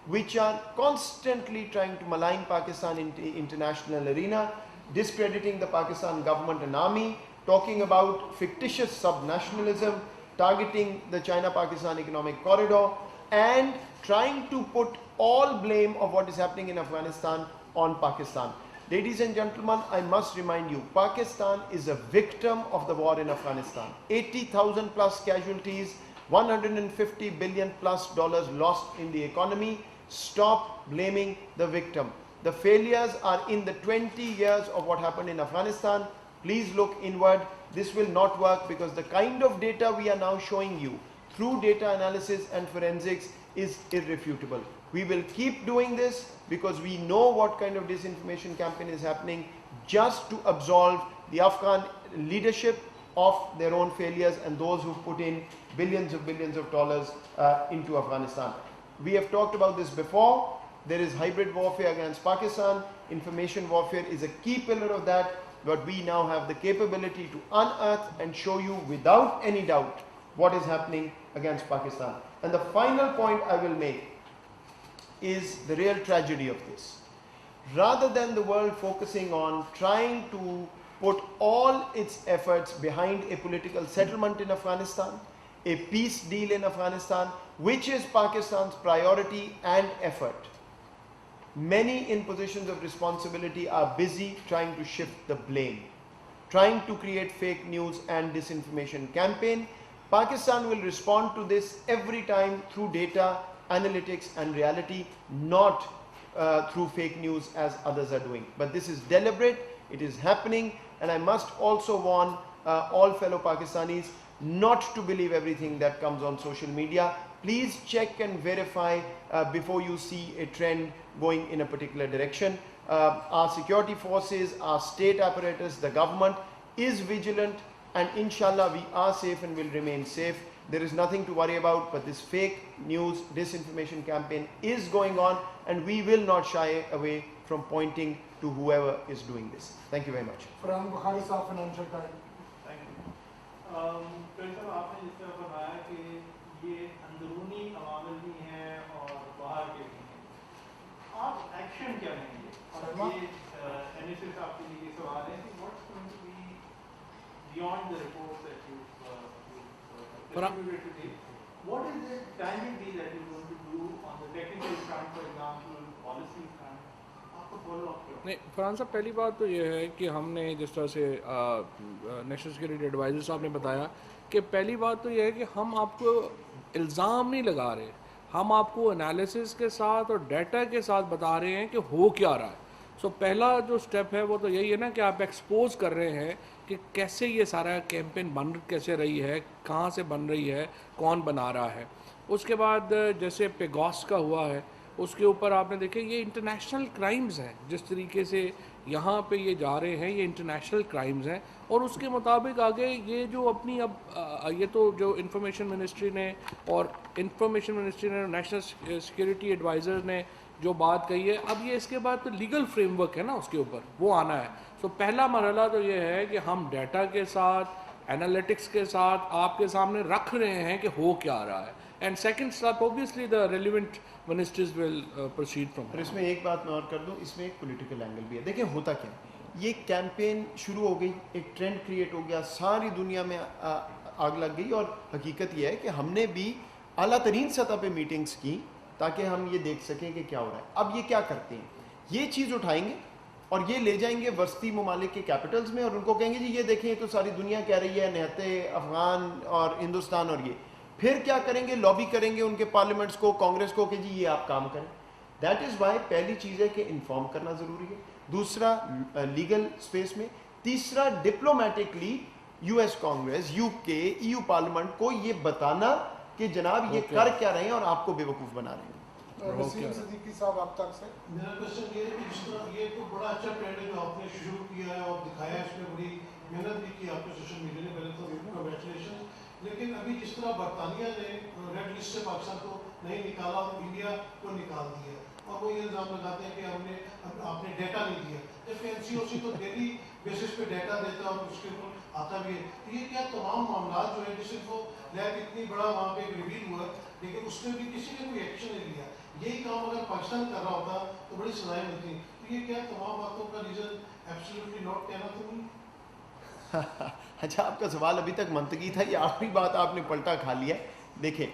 which are constantly trying to malign Pakistan in the international arena, discrediting the Pakistan government and army, talking about fictitious subnationalism, targeting the China-Pakistan economic corridor, and trying to put all blame of what is happening in Afghanistan on Pakistan. Ladies and gentlemen, I must remind you, Pakistan is a victim of the war in Afghanistan. 80,000 plus casualties, $150 billion plus lost in the economy. Stop blaming the victim. The failures are in the 20 years of what happened in Afghanistan. Please look inward. This will not work because the kind of data we are now showing you through data analysis and forensics is irrefutable. We will keep doing this because we know what kind of disinformation campaign is happening, just to absolve the Afghan leadership of their own failures and those who put in billions of dollars into Afghanistan. We have talked about this before. There is hybrid warfare against Pakistan. Information warfare is a key pillar of that, but we now have the capability to unearth and show you without any doubt what is happening against Pakistan. And the final point I will make is the real tragedy of this. Rather than the world focusing on trying to put all its efforts behind a political settlement in Afghanistan, a peace deal in Afghanistan, which is Pakistan's priority and effort, many in positions of responsibility are busy trying to shift the blame, trying to create fake news and disinformation campaign. Pakistan will respond to this every time through data, analytics and reality, not through fake news as others are doing. But this is deliberate, it is happening, and I must also warn all fellow Pakistanis not to believe everything that comes on social media. Please check and verify before you see a trend going in a particular direction. Our security forces, our state apparatus, the government is vigilant, and inshallah we are safe and will remain safe. there is nothing to worry about, but this fake news, disinformation campaign is going on, and we will not shy away from pointing to whoever is doing this. Thank you very much. Farhan بخاری صاحب, financial time. صاحب آپ نے جس طرح بتایا کہ یہ اندرونی عوامل بھی ہیں اور باہر کے بھی ہیں, آپ ایکشن کیا لیں گے؟ اور یہ این ایس ایس آپ کے لیے یہ سوال ہے کہ what's going to be beyond the report that you what is the timely that you going to do on the technical front, for example, policy front? آپ کو فالو اپ کرو. نہیں فرحان صاحب, پہلی بات تو یہ ہے کہ ہم نے جس طرح سے نیشنل سیکورٹی ایڈوائزر صاحب نے بتایا کہ پہلی بات تو یہ ہے کہ ہم آپ کو الزام نہیں لگا رہے, ہم آپ کو انالیسس کے ساتھ اور ڈیٹا کے ساتھ بتا رہے ہیں کہ ہو کیا رہا ہے. سو پہلا جو سٹیپ ہے وہ تو یہی ہے نا کہ آپ ایکسپوز کر رہے ہیں کہ کیسے یہ سارا کیمپین بن کیسے رہی ہے, کہاں سے بن رہی ہے, کون بنا رہا ہے. اس کے بعد جیسے پیگاس کا ہوا ہے, اس کے اوپر آپ نے دیکھے یہ انٹرنیشنل کرائمز ہیں, جس طریقے سے یہاں پہ یہ جا رہے ہیں یہ انٹرنیشنل کرائمز ہیں. اور اس کے مطابق آگے یہ جو اپنی اب یہ تو جو انفارمیشن منسٹری نے نیشنل سیکورٹی ایڈوائزر نے جو بات کہی ہے, اب یہ اس کے بعد تو لیگل فریم ورک ہے نا اس کے اوپر وہ آنا ہے. تو پہلا مرحلہ تو یہ ہے کہ ہم ڈیٹا کے ساتھ انالیٹکس کے ساتھ آپ کے سامنے رکھ رہے ہیں کہ ہو کیا رہا ہے. And second step obviously the relevant ministers will proceed from. اور اس میں ایک بات میں اور کر دوں, اس میں ایک پولیٹیکل اینگل بھی ہے. دیکھیں ہوتا کیا, یہ کیمپین شروع ہو گئی, ایک ٹرینڈ کریٹ ہو گیا, ساری دنیا میں آگ لگ گئی, اور حقیقت یہ ہے کہ ہم نے بھی اعلیٰ ترین سطح پہ میٹنگز کی تاکہ ہم یہ دیکھ سکیں کہ کیا ہو رہا ہے. اب یہ کیا کرتے ہیں, یہ چیز اٹھائیں گے اور یہ لے جائیں گے وسطی ممالک کے کیپٹلز میں, اور ان کو کہیں گے جی یہ دیکھیں یہ تو ساری دنیا کہہ رہی ہے, نہتے افغان اور ہندوستان, اور یہ پھر کیا کریں گے, لابی کریں گے ان کے پارلیمنٹس کو, کانگریس کو کہ جی یہ آپ کام کریں. دیٹ از وائی پہلی چیز ہے کہ انفارم کرنا ضروری ہے, دوسرا لیگل اسپیس میں, تیسرا diplomatically U S Congress, you کے, ای یو پارلیمنٹ کو یہ بتانا کہ جناب یہ کر کیا رہے ہیں اور آپ کو بے وقوف بنا رہے ہیں. وسیم صدیقی صاحب آپ تک سے. میرا کوشچن یہ ہے کہ جس طرح یہ تو بڑا اچھا ٹرینڈ ہے جو آپ نے شروع کیا ہے اور دکھایا ہے, اس میں بڑی محنت بھی کی آپ کے سوشل میڈیا نے, پہلے تو کنگریچولیشن. لیکن ابھی جس طرح برطانیہ نے ریڈ لسٹ سے پاکستان کو نہیں نکالا, انڈیا کو نکال دیا, اور وہ یہ الزام لگاتے ہیں کہ آپ نے ڈیٹا نہیں دیا, جبکہ این سی او سی تو ڈیلی بیسس پہ ڈیٹا دیتا ہے اور اس کے اوپر آتا بھی ہے. تو یہ کیا تمام معاملات جو ہے, جس سے وہ لیب اتنی بڑا وہاں پہ ریویل ہوا لیکن اس میں بھی کسی نے کوئی ایکشن نہیں لیا, یہی کام اگر پاکستان کر رہا ہوتا تو بڑی سزائیں ملتی. تو یہ کیا تمام باتوں کا ریزن ایبسلیوٹلی ناٹ کہنا تو نہیں؟ اچھا, آپ کا سوال ابھی تک منطقی تھا, یہ آخری بات آپ نے پلٹا کھا لیا. دیکھیں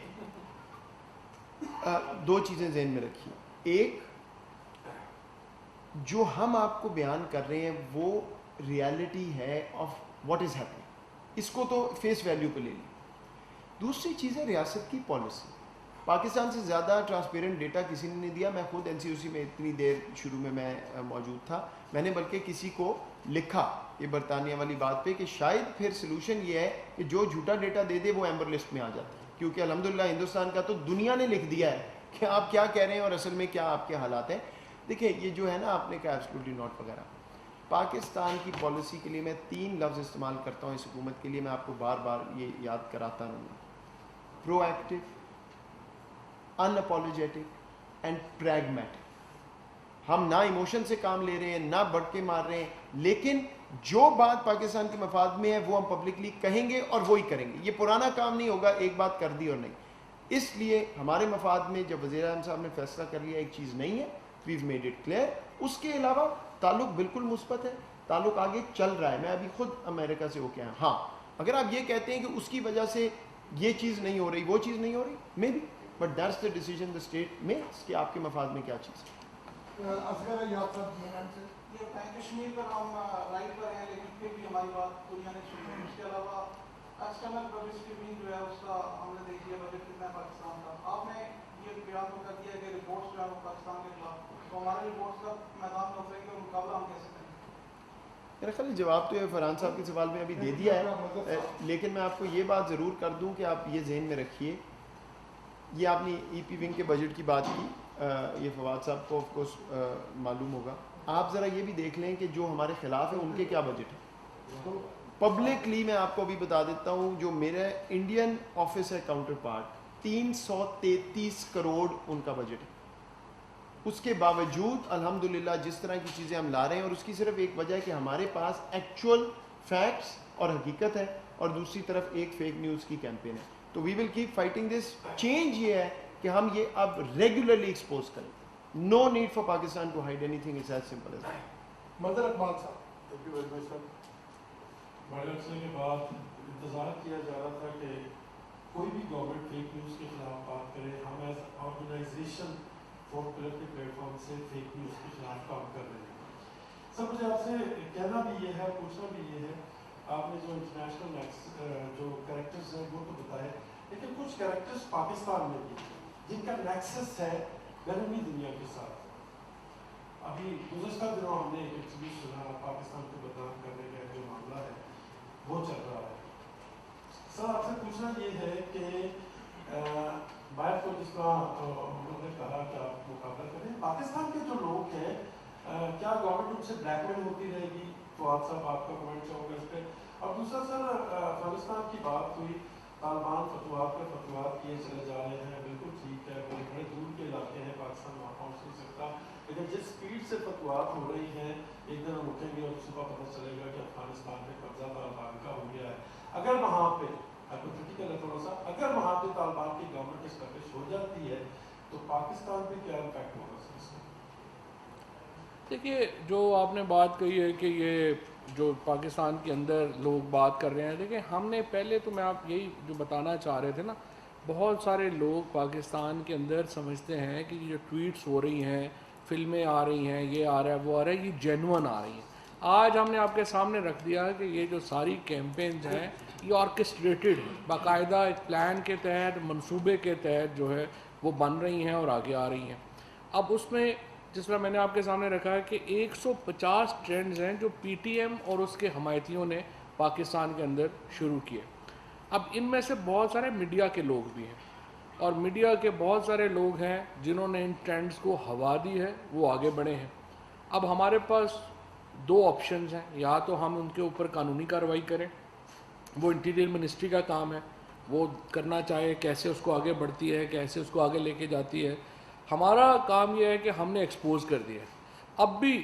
دو چیزیں ذہن میں رکھیے, ایک جو ہم آپ کو بیان کر رہے ہیں وہ ریالٹی ہے آف واٹ از ہیپنگ, اس کو تو فیس ویلیو پہ لے لیں. دوسری چیز ہے ریاست کی پالیسی. پاکستان سے زیادہ ٹرانسپیرنٹ ڈیٹا کسی نے نہیں دیا. میں خود این سی او سی میں اتنی دیر شروع میں موجود تھا, میں نے بلکہ کسی کو لکھا یہ برطانیہ والی بات پہ کہ شاید پھر سلوشن یہ ہے کہ جو جھوٹا ڈیٹا دے دے وہ ایمبر لسٹ میں آ جاتا ہے, کیونکہ الحمدللہ ہندوستان کا تو دنیا نے لکھ دیا ہے کہ آپ کیا کہہ رہے ہیں اور اصل میں کیا آپ کے حالات ہیں. دیکھیں یہ جو ہے نا آپ نے کہا ایبسلیوٹلی ناٹ وغیرہ, پاکستان کی پالیسی کے لیے میں 3 لفظ استعمال کرتا ہوں اس حکومت کے لیے, میں آپ کو بار بار یہ یاد کراتا رہوں گا. Proactive, unapologetic and pragmatic. ہم نہ ایموشن سے کام لے رہے ہیں, نہ بڑھ کے مار رہے ہیں, لیکن جو بات پاکستان کے مفاد میں ہے وہ ہم پبلکلی کہیں گے اور وہی کریں گے. یہ پرانا کام نہیں ہوگا, ایک بات کر دی اور نہیں. اس لیے ہمارے مفاد میں جب وزیر اعظم صاحب نے فیصلہ کر لیا ایک چیز نہیں ہے, we've made it clear. اس کے علاوہ تعلق بالکل مثبت ہے, تعلق آگے چل رہا ہے. میں ابھی خود امریکہ سے ہو کے آیا. ہاں اگر آپ یہ کہتے ہیں کہ اس کی وجہ سے یہ چیز نہیں ہو رہی, وہ چیز نہیں ہو رہی, maybe, but that's the decision the state makes کہ آپ کے مفاد میں کیا چیز ہے. اصغر یاد سے یہ کشمیر پر ہم رائٹ پر ہیں لیکن پھر بھی ہماری بات دنیا نے سنی. اس کے علاوہ ایکسٹرنل پبلسٹی بھی جو ہے اس کا ہم نے دیکھ لیا بجٹ کتنا ہے پاکستان کا. آپ نے یہ بیان تو کر دیا کہ رپورٹس جو ہے وہ پاکستان کے خلاف, تو ہمارے رپورٹس کا میدان میں اتریں گے اور مقابلہ ہم کیسے کریں گے؟ میرا خیال جواب تو فرحان صاحب کے سوال میں ابھی دے دیا ہے, لیکن میں آپ کو یہ بات ضرور کر دوں کہ آپ یہ ذہن میں رکھیے, یہ آپ نے ای پی ونگ کے بجٹ کی بات کی, یہ فواد صاحب کو آف کورس معلوم ہوگا. آپ ذرا یہ بھی دیکھ لیں کہ جو ہمارے خلاف ہے ان کے کیا بجٹ ہے. پبلکلی میں آپ کو ابھی بتا دیتا ہوں، جو میرا انڈین آفس ہے کاؤنٹر پارٹ، 333 کروڑ ان کا بجٹ ہے. اس کے باوجود الحمدللہ جس طرح کی چیزیں ہم لا رہے ہیں، اور اس کی صرف ایک وجہ ہے کہ ہمارے پاس ایکچوئل فیکٹس اور حقیقت ہے، اور دوسری طرف ایک فیک نیوز کی کیمپین ہے. تو we will keep fighting this. Change یہ ہے کہ ہم یہ اب ریگولرلی ایکسپوز کریں. No need for Pakistan to hide anything. It's as simple as that. Mazhar Iqbal صاحب. Thank you very much sir. بڑے عرصے کے بعد انتظار کیا جا رہا تھا کہ کوئی بھی گورنمنٹ فیک نیوز کے خلاف بات کرے. ہم ایز آرگنائزیشن فور پلر کے پلیٹ فارم سے فیک نیوز کے خلاف کام کر رہے ہیں. سب مجھے آپ سے کہنا بھی یہ ہے، پوچھنا بھی یہ ہے، آپ نے جو انٹرنیشنل جو کریکٹرز ہیں وہ تو بتائے، لیکن کچھ کریکٹرز پاکستان میں بھی جن کا نیکسس ہے بیرونی دنیا کے ساتھ. ابھی گزشتہ دنوں ہم نے ایک ایگزیبیشن سنا، پاکستان کو بدنام کرنے کا جو معاملہ ہے وہ چل رہا ہے. سر آپ سے پوچھنا یہ ہے کہ باہر کو جس طرح انہوں نے کہا کہ آپ مقابلہ کریں، پاکستان کے جو لوگ ہیں کیا گورنمنٹ ان سے بلیک میل ہوتی رہے گی؟ فواد صاحب آپ کا کمنٹ چاہوں گا اس پہ. اور دوسرا سر، افغانستان کی بات ہوئی، طالبان فتوحات پر فتوحات کیے چلے جا رہے ہیں، بالکل ٹھیک ہے، بڑے دور کے علاقے ہیں، پاکستان وہاں پہنچ نہیں سکتا، لیکن جس اسپیڈ سے فتوحات ہو رہی ہیں، ایک دن ہم اٹھیں گے اور صبح پتہ چلے گا کہ افغانستان پہ قبضہ طالبان کا ہو گیا ہے. اگر وہاں پہ ہائپوتھیٹیکل ہے تھوڑا سا، اگر وہاں پہ طالبان کی گورنمنٹ اسٹیبلش ہو جاتی ہے تو پاکستان پہ کیا امپیکٹ ہوگا سر اس کا؟ دیکھیے، جو آپ نے بات کہی ہے کہ یہ جو پاکستان کے اندر لوگ بات کر رہے ہیں، دیکھیں ہم نے پہلے تو میں آپ یہی جو بتانا چاہ رہے تھے نا، بہت سارے لوگ پاکستان کے اندر سمجھتے ہیں کہ یہ جو ٹویٹس ہو رہی ہیں، فلمیں آ رہی ہیں، یہ آ رہا ہے وہ آ رہا ہے، یہ جینون آ رہی ہیں. آج ہم نے آپ کے سامنے رکھ دیا کہ یہ جو ساری کیمپینز ہیں یہ آرکسٹریٹڈ ہیں، باقاعدہ ایک پلان کے تحت، منصوبے کے تحت جو ہے وہ بن رہی ہیں اور آگے آ رہی ہیں. اب اس میں جس طرح میں نے آپ کے سامنے رکھا ہے کہ 150 ٹرینڈز ہیں جو پی ٹی ایم اور اس کے حمایتیوں نے پاکستان کے اندر شروع کیے. اب ان میں سے بہت سارے میڈیا کے لوگ بھی ہیں، اور میڈیا کے بہت سارے لوگ ہیں جنہوں نے ان ٹرینڈز کو ہوا دی ہے، وہ آگے بڑھے ہیں. اب ہمارے پاس دو آپشنز ہیں، یا تو ہم ان کے اوپر قانونی کارروائی کریں، وہ انٹیریئر منسٹری کا کام ہے، وہ کرنا چاہے کیسے اس کو آگے بڑھتی ہے، کیسے اس کو آگے لے کے جاتی ہے. ہمارا کام یہ ہے کہ ہم نے ایکسپوز کر دیا ہے. اب بھی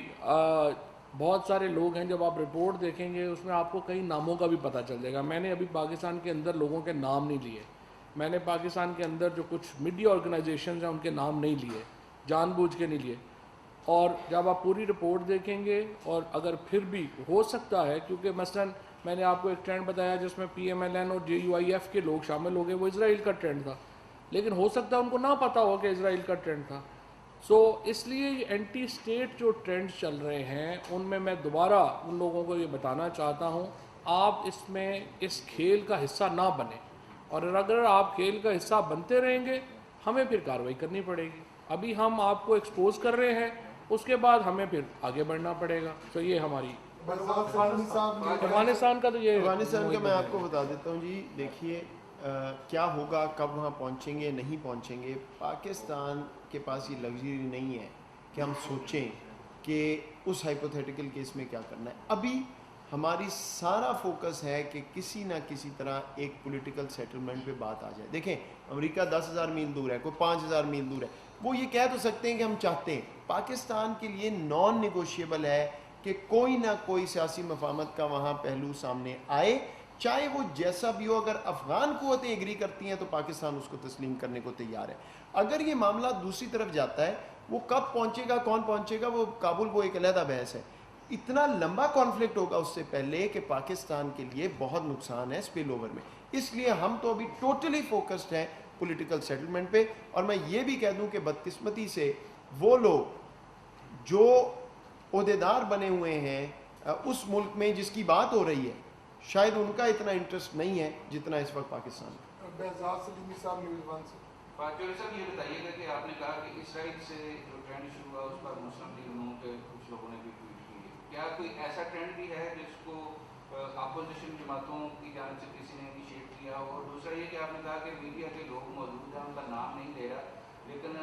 بہت سارے لوگ ہیں، جب آپ رپورٹ دیکھیں گے اس میں آپ کو کئی ناموں کا بھی پتہ چل جائے گا. میں نے ابھی پاکستان کے اندر لوگوں کے نام نہیں لیے، میں نے پاکستان کے اندر جو کچھ میڈیا آرگنائزیشنز ہیں ان کے نام نہیں لیے، جان بوجھ کے نہیں لیے. اور جب آپ پوری رپورٹ دیکھیں گے، اور اگر پھر بھی ہو سکتا ہے، کیونکہ مثلاً میں نے آپ کو ایک ٹرینڈ بتایا جس میں پی ایم ایل این اور جے یو آئی ایف کے لوگ شامل ہو گئے، وہ اسرائیل کا ٹرینڈ تھا، لیکن ہو سکتا ہے ان کو نہ پتہ ہو کہ اسرائیل کا ٹرینڈ تھا. سو اس لیے یہ اینٹی اسٹیٹ جو ٹرینڈ چل رہے ہیں ان میں دوبارہ ان لوگوں کو یہ بتانا چاہتا ہوں، آپ اس میں اس کھیل کا حصہ نہ بنیں، اور اگر آپ کھیل کا حصہ بنتے رہیں گے ہمیں پھر کارروائی کرنی پڑے گی. ابھی ہم آپ کو ایکسپوز کر رہے ہیں، اس کے بعد ہمیں پھر آگے بڑھنا پڑے گا. تو یہ ہماری افغانستان کا تو یہ افغانستان کا میں آپ کو بتا دیتا ہوں جی. دیکھیے کیا ہوگا، کب وہاں پہنچیں گے نہیں پہنچیں گے. پاکستان کے پاس یہ لگژری نہیں ہے کہ ہم سوچیں کہ اس ہائپوتھیٹیکل کیس میں کیا کرنا ہے. ابھی ہماری سارا فوکس ہے کہ کسی نہ کسی طرح ایک پولیٹیکل سیٹلمنٹ پہ بات آ جائے. دیکھیں امریکہ 10,000 میل دور ہے، کوئی 5,000 میل دور ہے، وہ یہ کہہ تو سکتے ہیں کہ ہم چاہتے ہیں. پاکستان کے لیے نان نیگوشیبل ہے کہ کوئی نہ کوئی سیاسی مفاہمت کا وہاں پہلو سامنے آئے، چاہے وہ جیسا بھی ہو. اگر افغان قوتیں ایگری کرتی ہیں تو پاکستان اس کو تسلیم کرنے کو تیار ہے. اگر یہ معاملہ دوسری طرف جاتا ہے، وہ کب پہنچے گا، کون پہنچے گا، وہ کابل وہ ایک علیحدہ بحث ہے. اتنا لمبا کانفلکٹ ہوگا اس سے پہلے کہ پاکستان کے لیے بہت نقصان ہے اسپل اوور میں. اس لیے ہم تو ابھی ٹوٹلی فوکسڈ ہیں پولیٹیکل سیٹلمنٹ پہ. اور میں یہ بھی کہہ دوں کہ بدقسمتی سے وہ لوگ جو عہدیدار بنے ہوئے ہیں اس ملک میں جس کی بات ہو رہی ہے، شاید ان کا اتنا انٹرسٹ نہیں ہے جتنا اس وقت پاکستان میں. بہزاد سلیمی صاحب نیوز ون سے. چوہدری صاحب یہ بتائیے گا کہ آپ نے کہا کہ اسرائیل سے جو ٹرینڈ شروع ہوا اس پر مسلم لیگ نون کے کچھ لوگوں نے بھی ٹویٹ کی ہے، کیا کوئی ایسا ٹرینڈ بھی ہے جس کو اپوزیشن جماعتوں کی جانب سے کسی نے انیشیٹ کیا ہو؟ اور دوسرا یہ کہ آپ نے کہا کہ میڈیا کے لوگ موجود ہیں، ان کا نام نہیں لے رہا، لیکن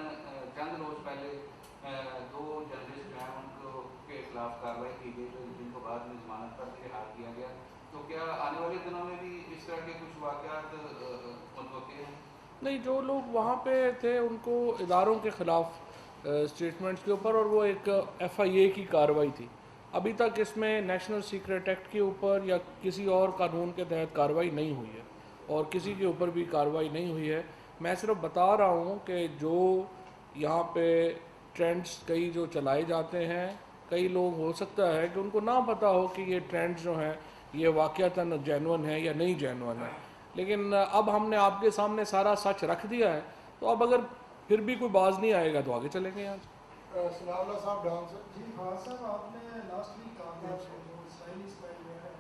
چند روز پہلے 2 جرنلسٹ جو ہیں ان کو کے خلاف کارروائی کی گئی، جن کو بعد میں ضمانت پر رہا کیا گیا. تو کیا آنے والے دنوں میں بھی اس طرح کے کچھ واقعات متوقع ہیں؟ نہیں، جو لوگ وہاں پہ تھے ان کو اداروں کے خلاف اسٹیٹمنٹس کے اوپر، اور وہ ایک FIA کی کارروائی تھی. ابھی تک اس میں نیشنل سیکریٹ ایکٹ کے اوپر یا کسی اور قانون کے تحت کارروائی نہیں ہوئی ہے، اور کسی کے اوپر بھی کارروائی نہیں ہوئی ہے. میں صرف بتا رہا ہوں کہ جو یہاں پہ ٹرینڈز کئی جو چلائے جاتے ہیں، کئی لوگ ہو سکتا ہے کہ ان کو نہ پتہ ہو کہ یہ ٹرینڈز جو ہیں یہ واقعتاً جینون ہے یا نہیں جینون ہے. لیکن اب ہم نے آپ کے سامنے سارا سچ رکھ دیا ہے، تو اب اگر پھر بھی کوئی باز نہیں آئے گا تو آگے چلیں گے. یہاں سے ثناء اللہ صاحب ڈان سے. جی فواز صاحب، آپ نے لاسٹ ویک کہا تھا جو اسرائیلی اسپائی ویئر ہے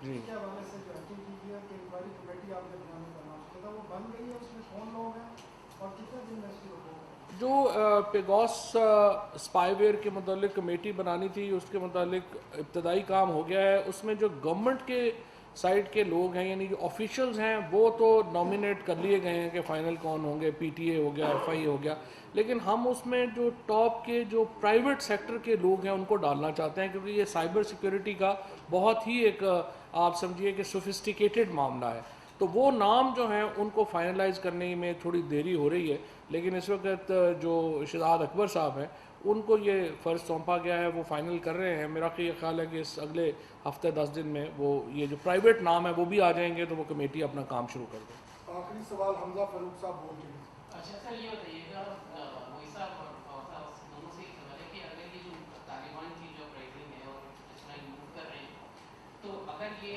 جی اس کے حوالے سے جو ایکٹنگ کی گئی ہے کہ انکوائری کمیٹی آپ نے بنانے کا نام کیا تھا، وہ بن گئی ہے؟ اس میں کون لوگ ہیں اور کتنے دن میں اس کی رپورٹ ہے؟ جو پیگوس اسپائی ویئر کے متعلق کمیٹی بنانی تھی، اس کے متعلق ابتدائی کام ہو گیا ہے. اس میں جو گورنمنٹ کے سائڈ کے لوگ ہیں، یعنی جو آفیشلز ہیں، وہ تو نامینیٹ کر لیے گئے ہیں کہ فائنل کون ہوں گے. PTA ہو گیا، FI ہو گیا. لیکن ہم اس میں جو ٹاپ کے جو پرائیویٹ سیکٹر کے لوگ ہیں ان کو ڈالنا چاہتے ہیں، کیونکہ یہ سائبر سیکیورٹی کا بہت ہی ایک آپ سمجھیے کہ سوفسٹیکیٹڈ معاملہ ہے. تو وہ نام جو ہیں ان کو فائنلائز کرنے میں تھوڑی دیری ہو رہی ہے. لیکن اس وقت جو شہزاد اکبر صاحب ہیں ان کو یہ فرض سونپا گیا ہے، وہ فائنل کر رہے ہیں. میرا خیال ہے کہ اس اگلے ہفتے 10 دن میں وہ یہ جو پرائیویٹ نام ہے وہ بھی آ جائیں گے، تو وہ کمیٹی اپنا کام شروع کر دے. آخری سوال حمزہ فاروق صاحب بول رہے ہیں. اچھا سر، یہ بتائیے گا وہی صاحب اور دونوں سے ایک سوال ہے کہ اگر یہ جو طالبان کی جو اپرائزنگ ہے اور جس میں موو کر رہے ہیں، تو اگر یہ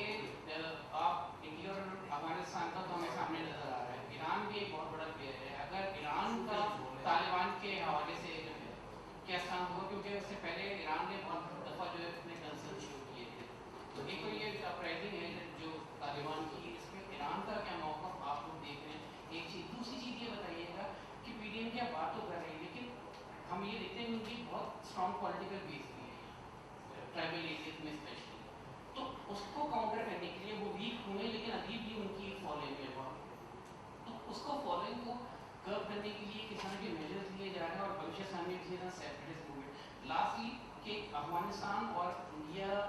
آپ انڈیا اور افغانستان کا تو ہمیں سامنے نظر آ رہا ہے، ایران بھی ایک بہت بڑا پلیئر ہے. اگر ایران کا طالبان کے حوالے سے جو ہے کیا ستان ہوا، کیونکہ اس سے پہلے ایران نے بہت دفعہ جو ہے اپنے کنسرن شروع کیے تھے. تو ایک تو یہ اپرائزنگ ہے جو طالبان کی، اس میں ایران کا کیا موقف آپ لوگ دیکھ رہے ہیں؟ ایک چیز. دوسری چیز یہ بتائیے گا کہ PDM کیا بات تو کر رہی ہے، لیکن ہم یہ دیکھتے ہیں ان کی بہت اسٹرانگ پولیٹیکل بیس بھی ہے ٹرائبل ایریاز میں اسپیشلی. تو اس کو کاؤنٹر کرنے کے لیے وہ ویک ہوئے، لیکن ابھی بھی ان کی فالوئنگ ہے وہاں. تو اس کو فالوئنگ کو کرو کرنے کے لیے کس طرح کے میجرز لیے جا رہے ہیں، اور بلوچستان میں کسی طرح سیپریٹسٹ موومنٹ. لاسٹلی کہ افغانستان اور انڈیا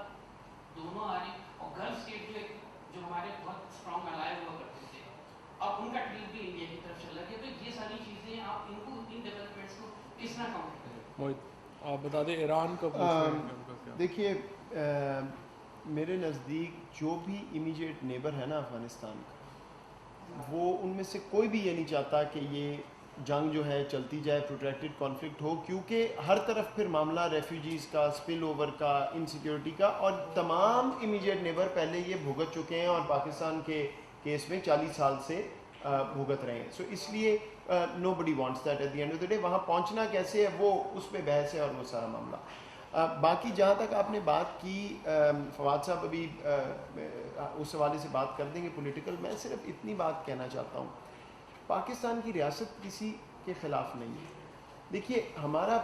دونوں آ رہے ہیں، اور گلف اسٹیٹ جو ہمارے بہت اسٹرانگ الائے ہوا کرتے تھے، اب ان کا ٹریل بھی انڈیا کی طرف چل رہا ہے. تو یہ ساری چیزیں آپ ان کو ان ڈیولپمنٹس کو کس طرح کاؤنٹر کریں؟ موہت آپ بتا دیں ایران کا پوچھ رہے ہیں کہ ان کا کیا؟ دیکھیے، میرے نزدیک جو بھی امیجیٹ نیبر ہے نا افغانستان کا، وہ ان میں سے کوئی بھی یہ نہیں چاہتا کہ یہ جنگ جو ہے چلتی جائے، پروٹریکٹڈ کانفلکٹ ہو، کیونکہ ہر طرف پھر معاملہ ریفیوجیز کا، اسپل اوور کا، انسیکیورٹی کا، اور تمام امیجیٹ نیبر پہلے یہ بھگت چکے ہیں اور پاکستان کے کیس میں 40 سال سے بھگت رہے ہیں. سو اس لیے nobody wants that at the end of the day. وہاں پہنچنا کیسے ہے وہ اس پہ بحث ہے اور وہ سارا معاملہ. باقی جہاں تک آپ نے بات کی، فواد صاحب ابھی اس حوالے سے بات کر دیں گے پولیٹیکل. میں صرف اتنی بات کہنا چاہتا ہوں، پاکستان کی ریاست کسی کے خلاف نہیں ہے. دیکھیے، ہمارا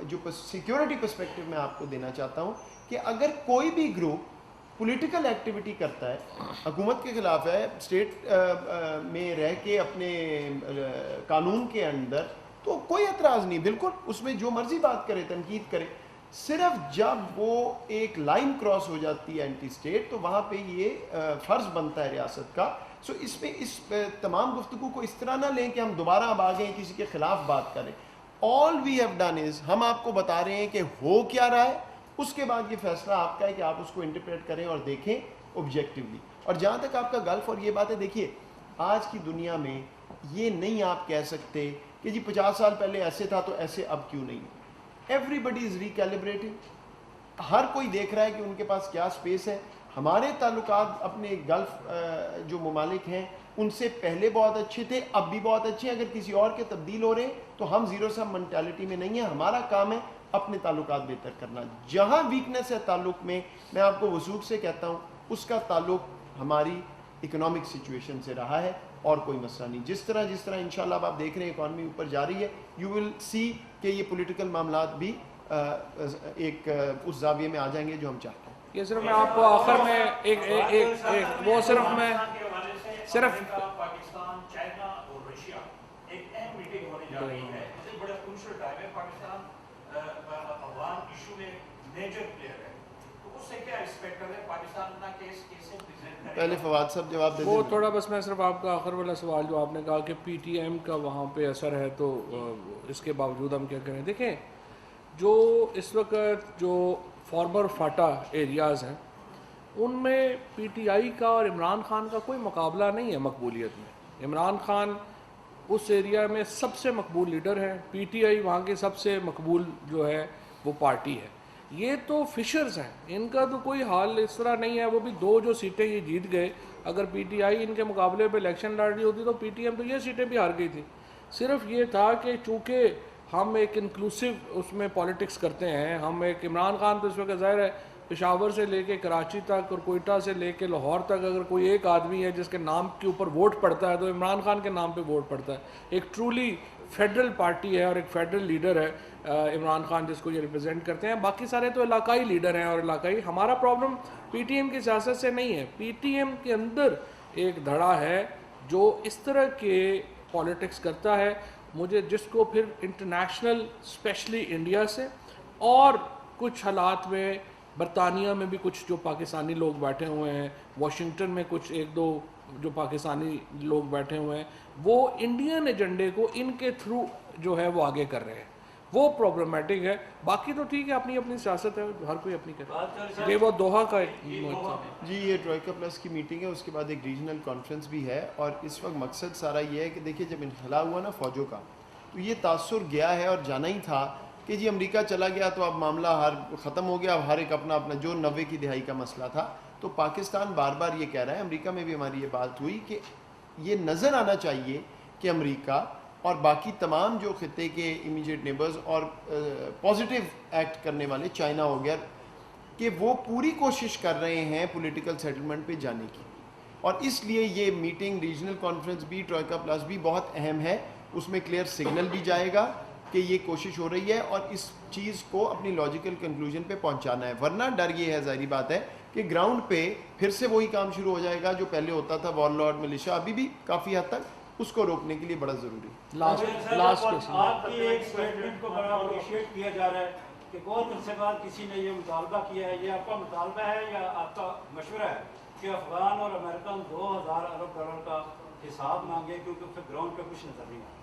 جو سیکیورٹی پرسپیکٹو میں آپ کو دینا چاہتا ہوں کہ اگر کوئی بھی گروپ پولیٹیکل ایکٹیویٹی کرتا ہے، حکومت کے خلاف ہے، اسٹیٹ میں رہ کے اپنے قانون کے اندر، تو کوئی اعتراض نہیں، بالکل اس میں جو مرضی بات کرے، تنقید کرے. صرف جب وہ ایک لائن کراس ہو جاتی ہے اینٹی اسٹیٹ، تو وہاں پہ یہ فرض بنتا ہے ریاست کا. سو اس میں اس تمام گفتگو کو اس طرح نہ لیں کہ ہم دوبارہ اب آ گئے کسی کے خلاف بات کریں. آل وی ہیو ڈن از، ہم آپ کو بتا رہے ہیں کہ ہو کیا رہا ہے، اس کے بعد یہ فیصلہ آپ کا ہے کہ آپ اس کو انٹرپریٹ کریں اور دیکھیں آبجیکٹیولی. اور جہاں تک آپ کا گلف اور یہ بات ہے، دیکھیے آج کی دنیا میں یہ نہیں آپ کہہ سکتے کہ جی 50 سال پہلے ایسے تھا تو ایسے اب کیوں نہیں. ایوری بڈی از ریکیلیبریٹنگ. ہر کوئی دیکھ رہا ہے کہ ان کے پاس کیا سپیس ہے. ہمارے تعلقات اپنے گلف جو ممالک ہیں ان سے پہلے بہت اچھے تھے، اب بھی بہت اچھے ہیں. اگر کسی اور کے تبدیل ہو رہے ہیں تو ہم زیرو سم مینٹیلٹی میں نہیں ہیں. ہمارا کام ہے اپنے تعلقات بہتر کرنا. جہاں ویکنس ہے تعلق میں آپ کو وثوق سے کہتا ہوں، اس کا تعلق ہماری اکنامک سچویشن سے رہا ہے اور کوئی مسئلہ نہیں. جس طرح انشاءاللہ اب آپ دیکھ رہے ہیں اکانومی اوپر جا رہی ہے، یو ول سی کہ یہ پولیٹیکل معاملات بھی ایک اس زاویے میں آ جائیں گے جو ہم چاہتے ہیں. یہ صرف میں آپ کو آخر میں وہ صرف پاکستان، چائنا اور رشیا ایک اہم میٹنگ ہونے جا رہی ہے. بڑا کروشل ٹائم ہے. پاکستان افغان ایشو میں میجر پلیئر ہے. تو اس اس سے کیا ایکسپیکٹ کرتے ہیں پاکستان اپنا کیس کیسے پریزنٹ کرے؟ پہلے فواد صاحب جواب دے دیں. وہ تھوڑا بس میں صرف آپ کا آخر والا سوال جو آپ نے کہا کہ پی ٹی ایم کا وہاں پہ اثر ہے تو اس کے باوجود ہم کیا کریں. دیکھیں جو اس وقت جو فارمر فاٹا ایریاز ہیں ان میں پی ٹی آئی کا اور عمران خان کا کوئی مقابلہ نہیں ہے مقبولیت میں. عمران خان اس ایریا میں سب سے مقبول لیڈر ہیں, پی ٹی آئی وہاں کے سب سے مقبول جو ہے وہ پارٹی ہے. یہ تو فشرز ہیں, ان کا تو کوئی حال اس طرح نہیں ہے. وہ بھی 2 جو سیٹیں یہ جیت گئے, اگر پی ٹی آئی ان کے مقابلے پہ الیکشن لڑ رہی ہوتی تو پی ٹی ایم تو یہ سیٹیں بھی ہار گئی تھی. صرف یہ تھا کہ چونکہ ہم ایک انکلوسیو اس میں پالیٹکس کرتے ہیں, ہم ایک عمران خان تو اس وقت ظاہر ہے پشاور سے لے کے کراچی تک اور کوئٹہ سے لے کے لاہور تک اگر کوئی ایک آدمی ہے جس کے نام کے اوپر ووٹ پڑتا ہے تو عمران خان کے نام پہ ووٹ پڑتا ہے. ایک ٹرولی فیڈرل پارٹی ہے اور ایک فیڈرل لیڈر ہے عمران خان جس کو یہ ریپرزینٹ کرتے ہیں. باقی سارے تو علاقائی لیڈر ہیں اور علاقائی. ہمارا پرابلم پی ٹی ایم کی سیاست سے نہیں ہے. پی ٹی ایم کے اندر ایک دھڑا ہے جو اس طرح کے پالیٹکس کرتا ہے, مجھے جس کو پھر انٹرنیشنل اسپیشلی انڈیا سے اور کچھ حالات میں برطانیہ میں بھی کچھ جو پاکستانی لوگ بیٹھے ہوئے ہیں, واشنگٹن میں کچھ 1-2 جو پاکستانی لوگ بیٹھے ہوئے ہیں, وہ انڈین ایجنڈے کو ان کے تھرو جو ہے وہ آگے کر رہے ہیں. وہ پرابلمٹک ہے. باقی تو ٹھیک ہے, اپنی اپنی سیاست ہے, ہر کوئی اپنی کرے. یہ وہ دوحہ کا جی یہ ٹروئیکا پلس کی میٹنگ ہے, اس کے بعد ایک ریجنل کانفرنس بھی ہے. اور اس وقت مقصد سارا یہ ہے کہ دیکھیے جب انخلا ہوا نا فوجوں کا تو یہ تاثر گیا ہے اور جانا ہی تھا کہ جی امریکہ چلا گیا تو اب معاملہ ختم ہو گیا. اب ہر ایک اپنا اپنا جو 90 کی دہائی کا مسئلہ تھا. تو پاکستان بار بار یہ کہہ رہا ہے, امریکہ میں بھی ہماری یہ بات ہوئی کہ یہ نظر آنا چاہیے کہ امریکہ اور باقی تمام جو خطے کے امیجیٹ نیبرز اور پازیٹیو ایکٹ کرنے والے, چائنا ہو گیا, کہ وہ پوری کوشش کر رہے ہیں پولیٹیکل سیٹلمنٹ پہ جانے کی. اور اس لیے یہ میٹنگ ریجنل کانفرنس بھی ٹروئیکا پلس بھی بہت اہم ہے. اس میں کلیئر سگنل بھی جائے گا کہ یہ کوشش ہو رہی ہے اور اس چیز کو اپنی لاجیکل کنکلوژن پہ پہنچانا ہے. ورنہ ڈر یہ ہے, ظاہری بات ہے, کہ گراؤنڈ پہ پھر سے وہی کام شروع ہو جائے گا جو پہلے ہوتا تھا, وار لارڈ ملیشیا. ابھی بھی کافی حد تک اس کو روکنے کے لیے بڑا ضروری ہے. آپ کی ایک اسٹیٹمنٹ کو بڑا اپریشیٹ کیا جا رہا ہے کہ بہت عرصے بعد کسی نے یہ مطالبہ کیا ہے. یہ آپ کا مطالبہ ہے یا آپ کا مشورہ ہے کہ افغان اور امریکن 2000 ارب ڈالر کا حساب مانگے کیونکہ پھر گراؤنڈ پہ کچھ نظر نہیں آتا؟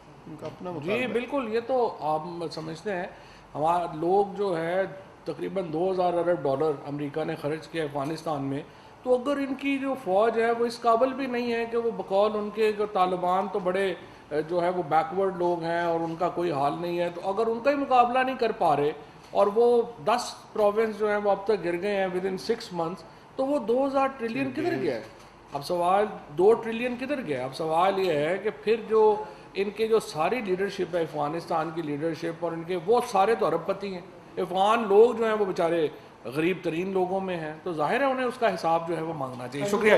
جی بالکل, یہ تو آپ سمجھتے ہیں ہمارا لوگ جو ہے تقریباً 2000 ارب ڈالر امریکہ نے خرچ کیا افغانستان میں. تو اگر ان کی جو فوج ہے وہ اس قابل بھی نہیں ہے کہ وہ بقول ان کے طالبان تو بڑے جو ہے وہ بیکورڈ لوگ ہیں اور ان کا کوئی حال نہیں ہے, تو اگر ان کا ہی مقابلہ نہیں کر پا رہے اور وہ 10 پروونس جو ہیں وہ اب تک گر گئے ہیں ود ان 6 months, تو وہ 2000 ٹریلین کدھر گیا ہے؟ اب سوال 2 ٹریلین کدھر گیا؟ اب سوال یہ ہے کہ پھر جو ان کے جو ساری لیڈرشپ ہے افغانستان کی لیڈرشپ اور ان کے وہ سارے تو ارب پتی ہیں. افغان لوگ جو ہیں وہ بیچارے غریب ترین لوگوں میں ہیں, تو ظاہر ہے انہیں اس کا حساب جو ہے وہ مانگنا چاہیے. شکریہ.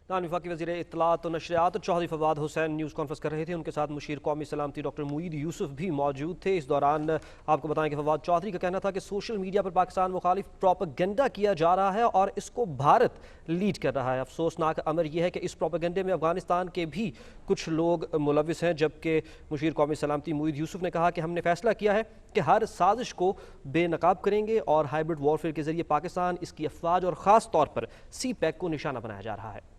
وفاقی وزیر اطلاعات و نشریات چودھری فواد حسین نیوز کانفرنس کر رہے تھے. ان کے ساتھ مشیر قومی سلامتی ڈاکٹر معید یوسف بھی موجود تھے. اس دوران آپ کو بتائیں کہ فواد چودھری کا کہنا تھا کہ سوشل میڈیا پر پاکستان مخالف پروپیگنڈا کیا جا رہا ہے اور اس کو بھارت لیڈ کر رہا ہے. افسوسناک امر یہ ہے کہ اس پروپیگنڈے میں افغانستان کے بھی کچھ لوگ ملوث ہیں, جبکہ مشیر قومی سلامتی معید یوسف نے کہا کہ ہم نے فیصلہ کیا ہے کہ ہر سازش کو بے نقاب کریں گے اور ہائبرڈ وارفیئر کے ذریعے پاکستان, اس کی افواج اور خاص طور پر سی پیک کو نشانہ بنایا جا رہا ہے.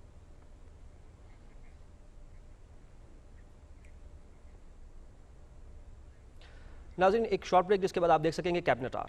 ناظرین ایک شارٹ بریک جس کے بعد آپ دیکھ سکیں گے کیبنٹ آر.